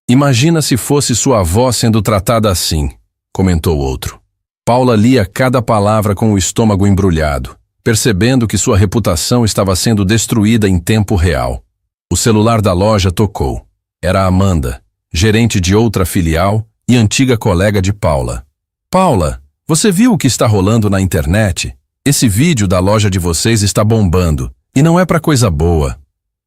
Imagina se fosse sua avó sendo tratada assim, comentou outro. Paula lia cada palavra com o estômago embrulhado, percebendo que sua reputação estava sendo destruída em tempo real. O celular da loja tocou. Era Amanda, gerente de outra filial e antiga colega de Paula. Paula, você viu o que está rolando na internet? Esse vídeo da loja de vocês está bombando, e não é para coisa boa.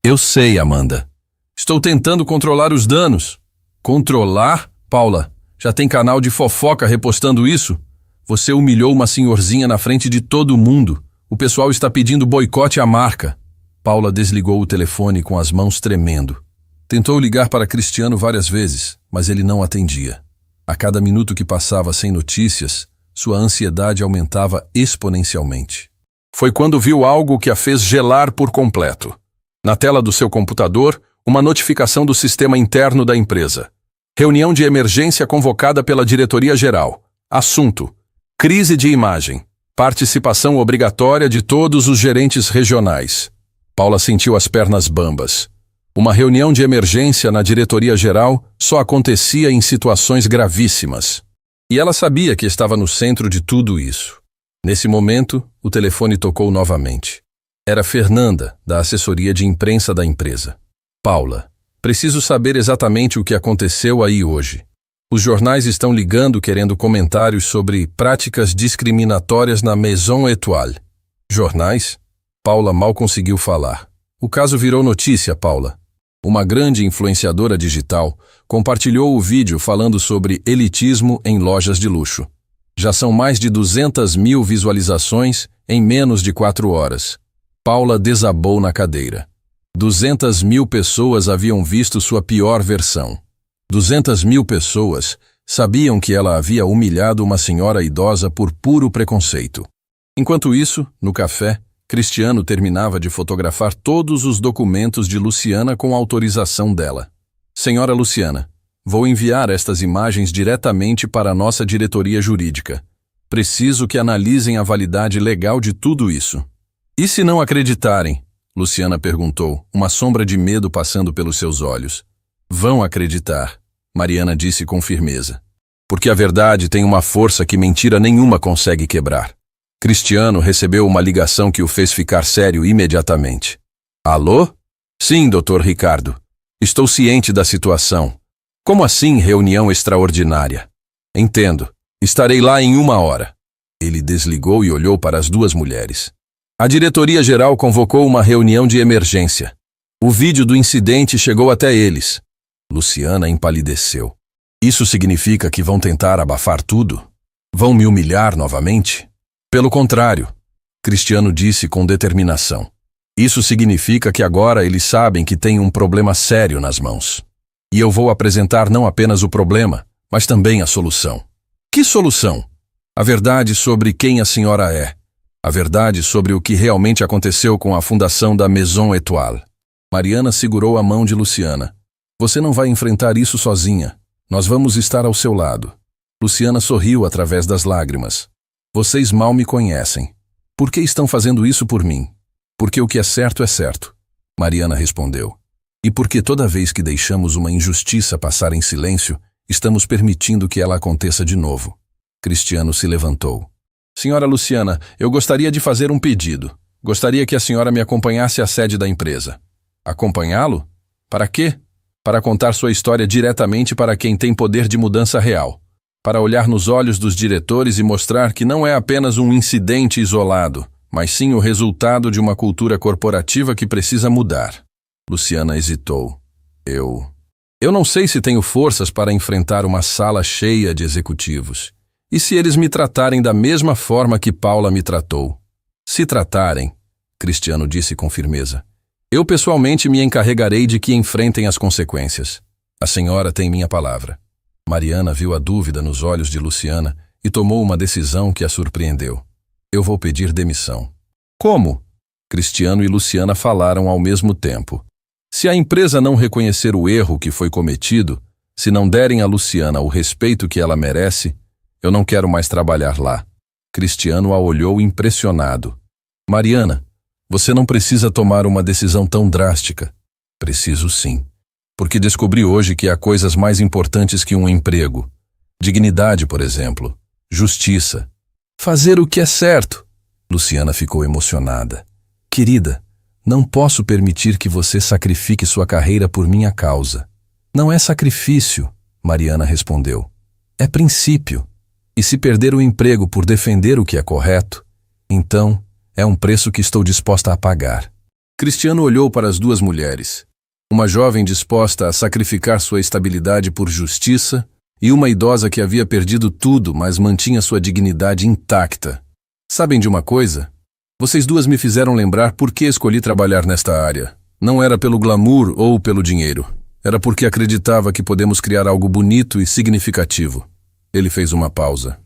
Eu sei, Amanda. Estou tentando controlar os danos. Controlar? Paula, já tem canal de fofoca repostando isso? Você humilhou uma senhorzinha na frente de todo mundo. O pessoal está pedindo boicote à marca. Paula desligou o telefone com as mãos tremendo. Tentou ligar para Cristiano várias vezes, mas ele não atendia. A cada minuto que passava sem notícias, sua ansiedade aumentava exponencialmente. Foi quando viu algo que a fez gelar por completo. Na tela do seu computador, uma notificação do sistema interno da empresa. Reunião de emergência convocada pela diretoria-geral. Assunto: crise de imagem. Participação obrigatória de todos os gerentes regionais. Paula sentiu as pernas bambas. Uma reunião de emergência na diretoria-geral só acontecia em situações gravíssimas. E ela sabia que estava no centro de tudo isso. Nesse momento, o telefone tocou novamente. Era Fernanda, da assessoria de imprensa da empresa. Paula, preciso saber exatamente o que aconteceu aí hoje. Os jornais estão ligando querendo comentários sobre práticas discriminatórias na Maison Étoile. Jornais? Paula mal conseguiu falar. O caso virou notícia, Paula. Uma grande influenciadora digital compartilhou o vídeo falando sobre elitismo em lojas de luxo. Já são mais de 200 mil visualizações em menos de 4 horas. Paula desabou na cadeira. 200 mil pessoas haviam visto sua pior versão. 200 mil pessoas sabiam que ela havia humilhado uma senhora idosa por puro preconceito. Enquanto isso, no café, Cristiano terminava de fotografar todos os documentos de Luciana com autorização dela. Senhora Luciana, vou enviar estas imagens diretamente para a nossa diretoria jurídica. Preciso que analisem a validade legal de tudo isso. E se não acreditarem? Luciana perguntou, uma sombra de medo passando pelos seus olhos. Vão acreditar, Mariana disse com firmeza. Porque a verdade tem uma força que mentira nenhuma consegue quebrar. Cristiano recebeu uma ligação que o fez ficar sério imediatamente. Alô? Sim, Dr. Ricardo. Estou ciente da situação. Como assim reunião extraordinária? Entendo. Estarei lá em 1 hora. Ele desligou e olhou para as duas mulheres. A diretoria-geral convocou uma reunião de emergência. O vídeo do incidente chegou até eles. Luciana empalideceu. Isso significa que vão tentar abafar tudo? Vão me humilhar novamente? Pelo contrário, Cristiano disse com determinação. Isso significa que agora eles sabem que têm um problema sério nas mãos. E eu vou apresentar não apenas o problema, mas também a solução. Que solução? A verdade sobre quem a senhora é. A verdade sobre o que realmente aconteceu com a fundação da Maison Étoile. Mariana segurou a mão de Luciana. Você não vai enfrentar isso sozinha. Nós vamos estar ao seu lado. Luciana sorriu através das lágrimas. Vocês mal me conhecem. Por que estão fazendo isso por mim? Porque o que é certo, Mariana respondeu. E porque toda vez que deixamos uma injustiça passar em silêncio, estamos permitindo que ela aconteça de novo. Cristiano se levantou. Senhora Luciana, eu gostaria de fazer um pedido. Gostaria que a senhora me acompanhasse à sede da empresa. Acompanhá-lo? Para quê? Para contar sua história diretamente para quem tem poder de mudança real. Para olhar nos olhos dos diretores e mostrar que não é apenas um incidente isolado, mas sim o resultado de uma cultura corporativa que precisa mudar. Luciana hesitou. Eu não sei se tenho forças para enfrentar uma sala cheia de executivos. E se eles me tratarem da mesma forma que Paula me tratou? Se tratarem, Cristiano disse com firmeza, eu pessoalmente me encarregarei de que enfrentem as consequências. A senhora tem minha palavra. Mariana viu a dúvida nos olhos de Luciana e tomou uma decisão que a surpreendeu. Eu vou pedir demissão. Como? Cristiano e Luciana falaram ao mesmo tempo. Se a empresa não reconhecer o erro que foi cometido, se não derem a Luciana o respeito que ela merece, eu não quero mais trabalhar lá. Cristiano a olhou impressionado. Mariana, você não precisa tomar uma decisão tão drástica. Preciso sim. Porque descobri hoje que há coisas mais importantes que um emprego. Dignidade, por exemplo. Justiça. Fazer o que é certo. Luciana ficou emocionada. Querida, não posso permitir que você sacrifique sua carreira por minha causa. Não é sacrifício, Mariana respondeu. É princípio. E se perder o emprego por defender o que é correto, então é um preço que estou disposta a pagar. Cristiano olhou para as duas mulheres. Uma jovem disposta a sacrificar sua estabilidade por justiça e uma idosa que havia perdido tudo, mas mantinha sua dignidade intacta. Sabem de uma coisa? Vocês duas me fizeram lembrar por que escolhi trabalhar nesta área. Não era pelo glamour ou pelo dinheiro. Era porque acreditava que podemos criar algo bonito e significativo. Ele fez uma pausa.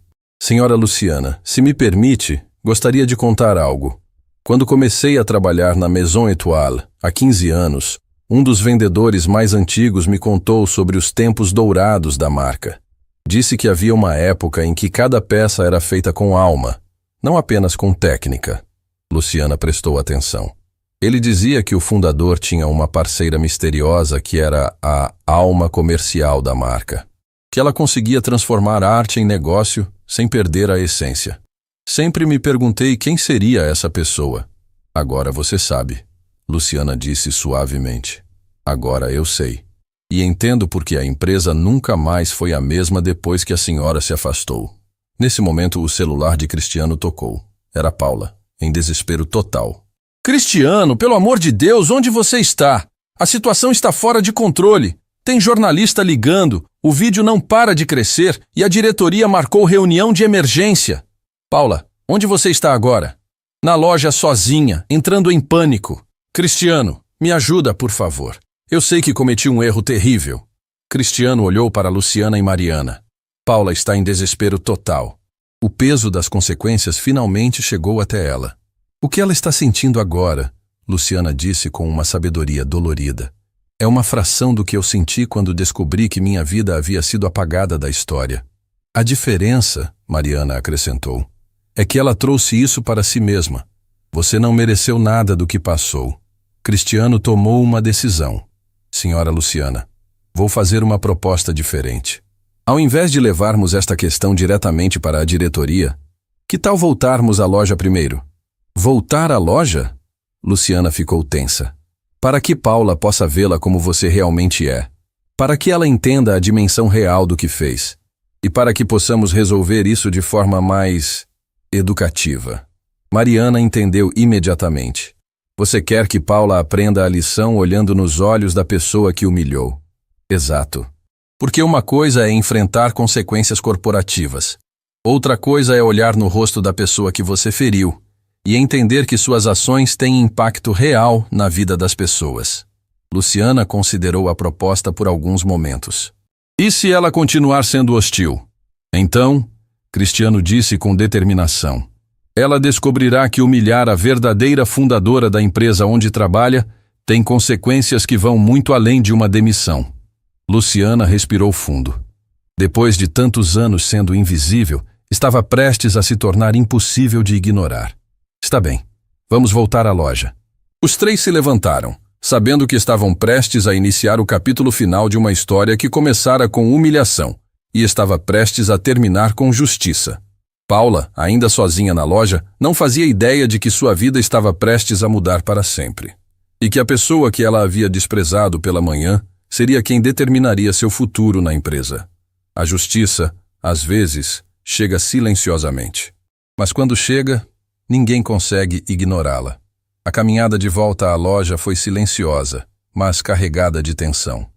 Senhora Luciana, se me permite, gostaria de contar algo. Quando comecei a trabalhar na Maison Étoile, há 15 anos, um dos vendedores mais antigos me contou sobre os tempos dourados da marca. Disse que havia uma época em que cada peça era feita com alma, não apenas com técnica. Luciana prestou atenção. Ele dizia que o fundador tinha uma parceira misteriosa que era a alma comercial da marca. Que ela conseguia transformar a arte em negócio sem perder a essência. Sempre me perguntei quem seria essa pessoa. Agora você sabe, Luciana disse suavemente. Agora eu sei. E entendo porque a empresa nunca mais foi a mesma depois que a senhora se afastou. Nesse momento o celular de Cristiano tocou. Era Paula, em desespero total. Cristiano, pelo amor de Deus, onde você está? A situação está fora de controle. Tem jornalista ligando, o vídeo não para de crescer e a diretoria marcou reunião de emergência. Paula, onde você está agora? Na loja sozinha, entrando em pânico. Cristiano, me ajuda, por favor. Eu sei que cometi um erro terrível. Cristiano olhou para Luciana e Mariana. Paula está em desespero total. O peso das consequências finalmente chegou até ela. O que ela está sentindo agora, Luciana disse com uma sabedoria dolorida. É uma fração do que eu senti quando descobri que minha vida havia sido apagada da história. A diferença, Mariana acrescentou, é que ela trouxe isso para si mesma. Você não mereceu nada do que passou. Cristiano tomou uma decisão. Senhora Luciana, vou fazer uma proposta diferente. Ao invés de levarmos esta questão diretamente para a diretoria, que tal voltarmos à loja primeiro? Voltar à loja? Luciana ficou tensa. para que Paula possa vê-la como você realmente é, para que ela entenda a dimensão real do que fez, e para que possamos resolver isso de forma mais educativa. Mariana entendeu imediatamente. Você quer que Paula aprenda a lição olhando nos olhos da pessoa que humilhou. Exato. Porque uma coisa é enfrentar consequências corporativas. Outra coisa é olhar no rosto da pessoa que você feriu e entender que suas ações têm impacto real na vida das pessoas. Luciana considerou a proposta por alguns momentos. E se ela continuar sendo hostil? Então, Cristiano disse com determinação, ela descobrirá que humilhar a verdadeira fundadora da empresa onde trabalha tem consequências que vão muito além de uma demissão. Luciana respirou fundo. Depois de tantos anos sendo invisível, estava prestes a se tornar impossível de ignorar. Está bem, vamos voltar à loja. Os três se levantaram, sabendo que estavam prestes a iniciar o capítulo final de uma história que começara com humilhação e estava prestes a terminar com justiça. Paula, ainda sozinha na loja, não fazia ideia de que sua vida estava prestes a mudar para sempre. E que a pessoa que ela havia desprezado pela manhã seria quem determinaria seu futuro na empresa. A justiça, às vezes, chega silenciosamente. Mas quando chega, ninguém consegue ignorá-la. A caminhada de volta à loja foi silenciosa, mas carregada de tensão.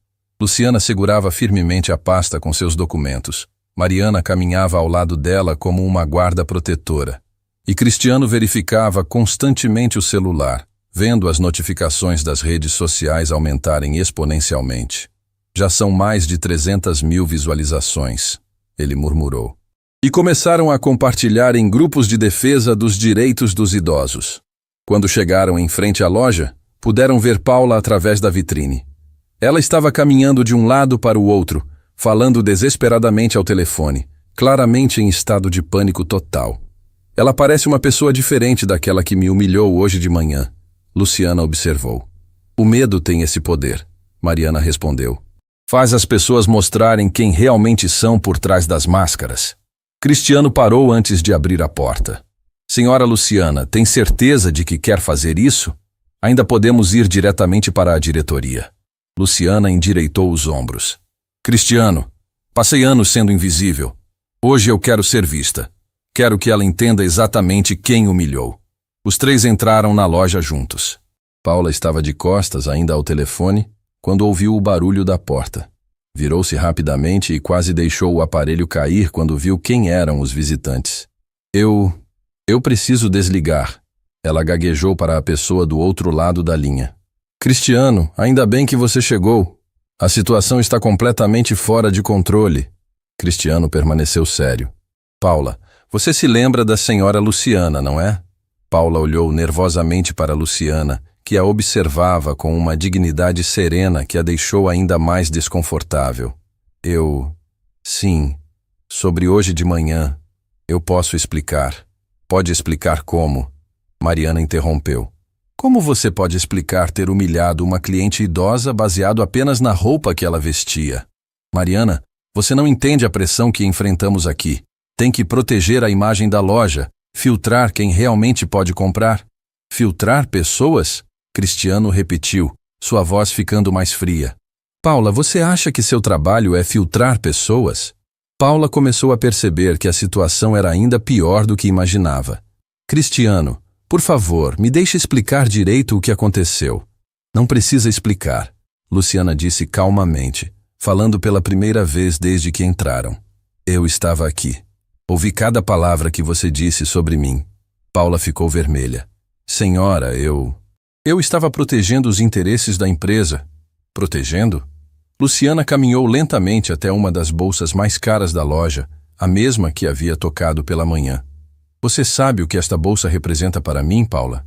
Luciana segurava firmemente a pasta com seus documentos. Mariana caminhava ao lado dela como uma guarda protetora. E Cristiano verificava constantemente o celular, vendo as notificações das redes sociais aumentarem exponencialmente. Já são mais de 300.000 visualizações, ele murmurou. E começaram a compartilhar em grupos de defesa dos direitos dos idosos. Quando chegaram em frente à loja, puderam ver Paula através da vitrine. Ela estava caminhando de um lado para o outro, falando desesperadamente ao telefone, claramente em estado de pânico total. Ela parece uma pessoa diferente daquela que me humilhou hoje de manhã, Luciana observou. O medo tem esse poder, Mariana respondeu. Faz as pessoas mostrarem quem realmente são por trás das máscaras. Cristiano parou antes de abrir a porta. Senhora Luciana, tem certeza de que quer fazer isso? Ainda podemos ir diretamente para a diretoria. Luciana endireitou os ombros. Cristiano, passei anos sendo invisível. Hoje eu quero ser vista. Quero que ela entenda exatamente quem humilhou. Os três entraram na loja juntos. Paula estava de costas ainda ao telefone quando ouviu o barulho da porta. Virou-se rapidamente e quase deixou o aparelho cair quando viu quem eram os visitantes. Eu preciso desligar. Ela gaguejou para a pessoa do outro lado da linha. Cristiano, ainda bem que você chegou. A situação está completamente fora de controle. Cristiano permaneceu sério. Paula, você se lembra da senhora Luciana, não é? Paula olhou nervosamente para Luciana, que a observava com uma dignidade serena que a deixou ainda mais desconfortável. Sim, sobre hoje de manhã. Eu posso explicar. Pode explicar como? Mariana interrompeu. Como você pode explicar ter humilhado uma cliente idosa baseado apenas na roupa que ela vestia? Mariana, você não entende a pressão que enfrentamos aqui. Tem que proteger a imagem da loja, filtrar quem realmente pode comprar. Filtrar pessoas? Cristiano repetiu, sua voz ficando mais fria. Paula, você acha que seu trabalho é filtrar pessoas? Paula começou a perceber que a situação era ainda pior do que imaginava. Cristiano, por favor, me deixe explicar direito o que aconteceu. Não precisa explicar, Luciana disse calmamente, falando pela primeira vez desde que entraram. Eu estava aqui. Ouvi cada palavra que você disse sobre mim. Paula ficou vermelha. Senhora, eu estava protegendo os interesses da empresa. Protegendo? Luciana caminhou lentamente até uma das bolsas mais caras da loja, a mesma que havia tocado pela manhã. Você sabe o que esta bolsa representa para mim, Paula?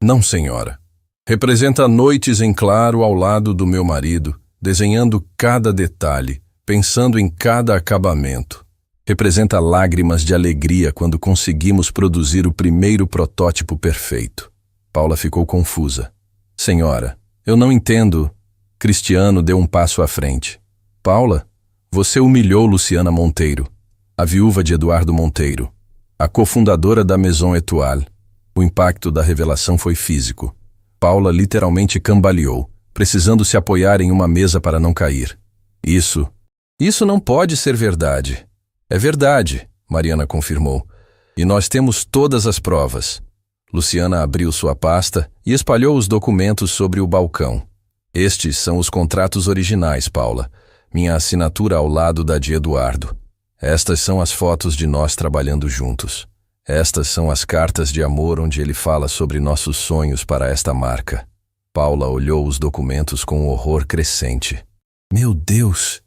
Não, senhora. Representa noites em claro ao lado do meu marido, desenhando cada detalhe, pensando em cada acabamento. Representa lágrimas de alegria quando conseguimos produzir o primeiro protótipo perfeito. Paula ficou confusa. Senhora, eu não entendo. Cristiano deu um passo à frente. Paula, você humilhou Luciana Monteiro, a viúva de Eduardo Monteiro, a cofundadora da Maison Étoile. O impacto da revelação foi físico. Paula literalmente cambaleou, precisando se apoiar em uma mesa para não cair. Isso não pode ser verdade. É verdade, Mariana confirmou. E nós temos todas as provas. Luciana abriu sua pasta e espalhou os documentos sobre o balcão. Estes são os contratos originais, Paula. Minha assinatura ao lado da de Eduardo. Estas são as fotos de nós trabalhando juntos. Estas são as cartas de amor onde ele fala sobre nossos sonhos para esta marca. Paula olhou os documentos com um horror crescente. Meu Deus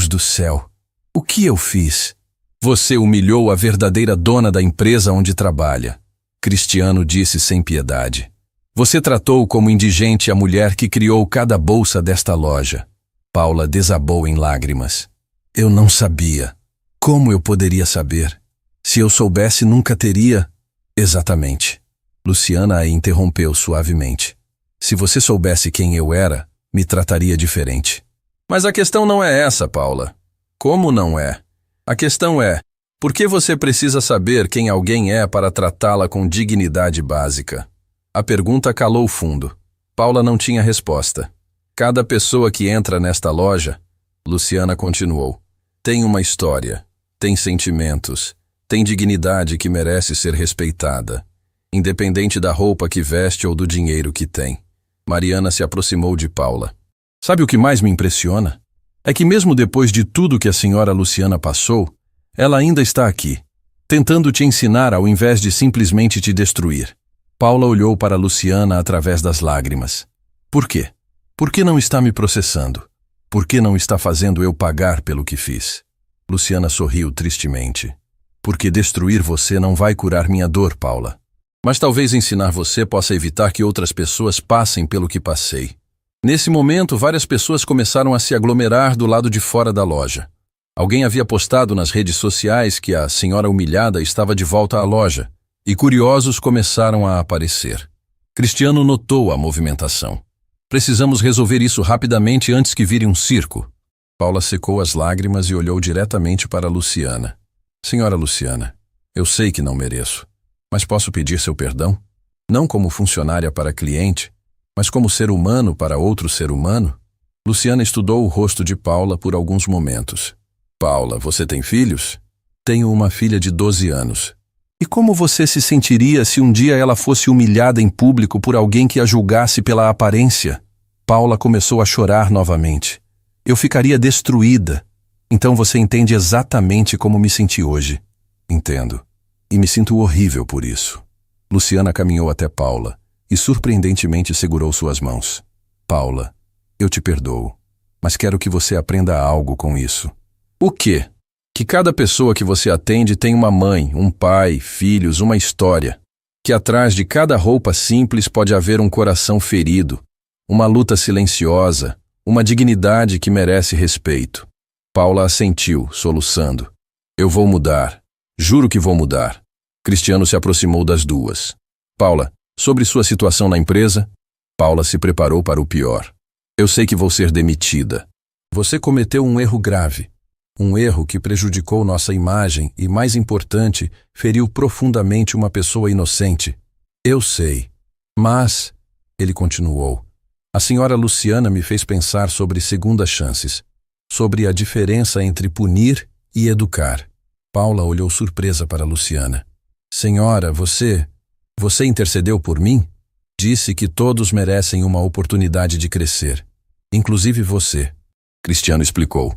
do céu! O que eu fiz? Você humilhou a verdadeira dona da empresa onde trabalha. Cristiano disse sem piedade. Você tratou como indigente a mulher que criou cada bolsa desta loja. Paula desabou em lágrimas. Eu não sabia. Como eu poderia saber? Se eu soubesse, nunca teria... Exatamente. Luciana a interrompeu suavemente. Se você soubesse quem eu era, me trataria diferente. Mas a questão não é essa, Paula. Como não é? A questão é, por que você precisa saber quem alguém é para tratá-la com dignidade básica? A pergunta calou fundo. Paula não tinha resposta. Cada pessoa que entra nesta loja, Luciana continuou, tem uma história, tem sentimentos, tem dignidade que merece ser respeitada, independente da roupa que veste ou do dinheiro que tem. Mariana se aproximou de Paula. Sabe o que mais me impressiona? É que mesmo depois de tudo que a senhora Luciana passou, ela ainda está aqui, tentando te ensinar ao invés de simplesmente te destruir. Paula olhou para Luciana através das lágrimas. Por quê? Por que não está me processando? Por que não está fazendo eu pagar pelo que fiz? Luciana sorriu tristemente. Porque destruir você não vai curar minha dor, Paula. Mas talvez ensinar você possa evitar que outras pessoas passem pelo que passei. Nesse momento, várias pessoas começaram a se aglomerar do lado de fora da loja. Alguém havia postado nas redes sociais que a senhora humilhada estava de volta à loja, e curiosos começaram a aparecer. Cristiano notou a movimentação. Precisamos resolver isso rapidamente antes que vire um circo. Paula secou as lágrimas e olhou diretamente para Luciana. Senhora Luciana, eu sei que não mereço, mas posso pedir seu perdão? Não como funcionária para cliente, mas como ser humano para outro ser humano? Luciana estudou o rosto de Paula por alguns momentos. Paula, você tem filhos? Tenho uma filha de 12 anos. E como você se sentiria se um dia ela fosse humilhada em público por alguém que a julgasse pela aparência? Paula começou a chorar novamente. Eu ficaria destruída. Então você entende exatamente como me senti hoje. Entendo. E me sinto horrível por isso. Luciana caminhou até Paula e surpreendentemente segurou suas mãos. Paula, eu te perdoo, mas quero que você aprenda algo com isso. O quê? Que cada pessoa que você atende tem uma mãe, um pai, filhos, uma história. Que atrás de cada roupa simples pode haver um coração ferido, uma luta silenciosa, uma dignidade que merece respeito. Paula assentiu, soluçando. Eu vou mudar. Juro que vou mudar. Cristiano se aproximou das duas. Paula, sobre sua situação na empresa? Paula se preparou para o pior. Eu sei que vou ser demitida. Você cometeu um erro grave. Um erro que prejudicou nossa imagem e, mais importante, feriu profundamente uma pessoa inocente. Eu sei. Mas, ele continuou, a senhora Luciana me fez pensar sobre segundas chances, sobre a diferença entre punir e educar. Paula olhou surpresa para Luciana. Senhora, você intercedeu por mim? Disse que todos merecem uma oportunidade de crescer, inclusive você. Cristiano explicou.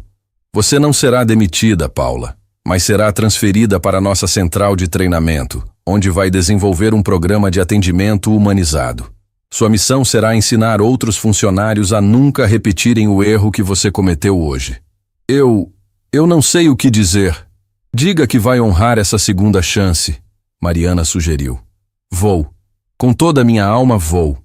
Você não será demitida, Paula, mas será transferida para a nossa central de treinamento, onde vai desenvolver um programa de atendimento humanizado. Sua missão será ensinar outros funcionários a nunca repetirem o erro que você cometeu hoje. Eu não sei o que dizer. Diga que vai honrar essa segunda chance, Mariana sugeriu. Vou. Com toda a minha alma, vou.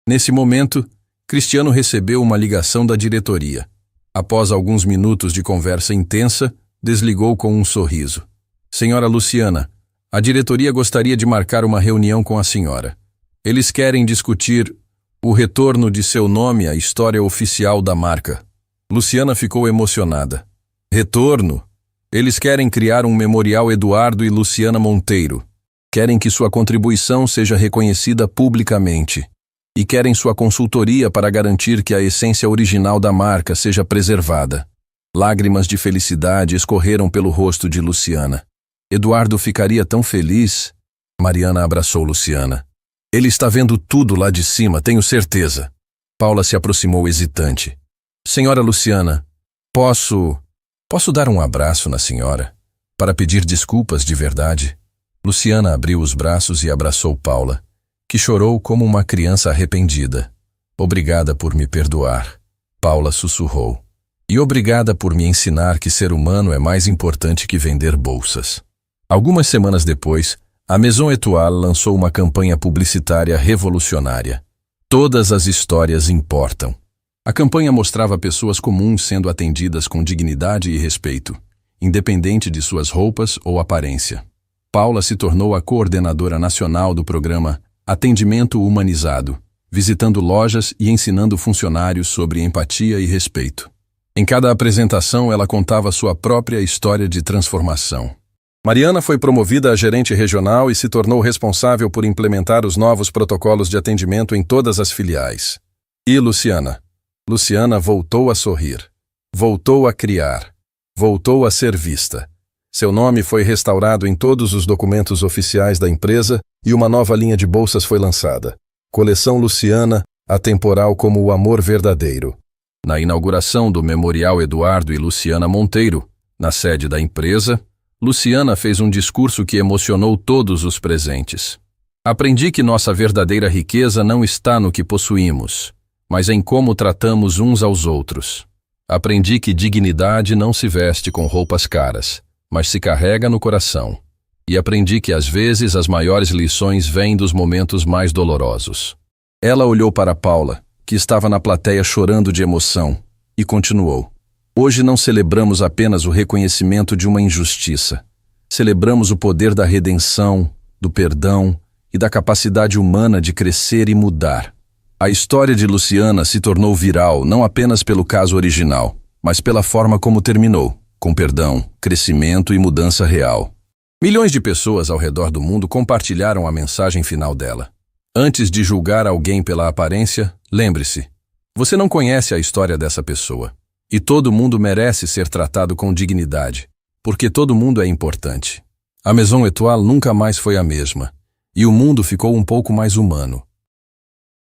Nesse momento, Cristiano recebeu uma ligação da diretoria. Após alguns minutos de conversa intensa, desligou com um sorriso. Senhora Luciana, a diretoria gostaria de marcar uma reunião com a senhora. Eles querem discutir o retorno de seu nome à história oficial da marca. Luciana ficou emocionada. Retorno? Eles querem criar um memorial Eduardo e Luciana Monteiro. Querem que sua contribuição seja reconhecida publicamente. e querem sua consultoria para garantir que a essência original da marca seja preservada. Lágrimas de felicidade escorreram pelo rosto de Luciana. Eduardo ficaria tão feliz. Mariana abraçou Luciana. Ele está vendo tudo lá de cima, tenho certeza. Paula se aproximou hesitante. Senhora Luciana, posso dar um abraço na senhora? Para pedir desculpas de verdade? Luciana abriu os braços e abraçou Paula, que chorou como uma criança arrependida. Obrigada por me perdoar. Paula sussurrou. E obrigada por me ensinar que ser humano é mais importante que vender bolsas. Algumas semanas depois, a Maison Étoile lançou uma campanha publicitária revolucionária. Todas as histórias importam. A campanha mostrava pessoas comuns sendo atendidas com dignidade e respeito, independente de suas roupas ou aparência. Paula se tornou a coordenadora nacional do programa Atendimento Humanizado, visitando lojas e ensinando funcionários sobre empatia e respeito. Em cada apresentação, ela contava sua própria história de transformação. Mariana foi promovida a gerente regional e se tornou responsável por implementar os novos protocolos de atendimento em todas as filiais. E Luciana? Luciana voltou a sorrir, voltou a criar, voltou a ser vista. Seu nome foi restaurado em todos os documentos oficiais da empresa e uma nova linha de bolsas foi lançada. Coleção Luciana, atemporal como o amor verdadeiro. Na inauguração do Memorial Eduardo e Luciana Monteiro, na sede da empresa, Luciana fez um discurso que emocionou todos os presentes. Aprendi que nossa verdadeira riqueza não está no que possuímos, mas em como tratamos uns aos outros. Aprendi que dignidade não se veste com roupas caras, mas se carrega no coração. E aprendi que às vezes as maiores lições vêm dos momentos mais dolorosos. Ela olhou para Paula, que estava na plateia chorando de emoção, e continuou. Hoje não celebramos apenas o reconhecimento de uma injustiça. Celebramos o poder da redenção, do perdão e da capacidade humana de crescer e mudar. A história de Luciana se tornou viral não apenas pelo caso original, mas pela forma como terminou, com perdão, crescimento e mudança real. Milhões de pessoas ao redor do mundo compartilharam a mensagem final dela. Antes de julgar alguém pela aparência, lembre-se, você não conhece a história dessa pessoa. E todo mundo merece ser tratado com dignidade, porque todo mundo é importante. A Maison Étoile nunca mais foi a mesma, e o mundo ficou um pouco mais humano.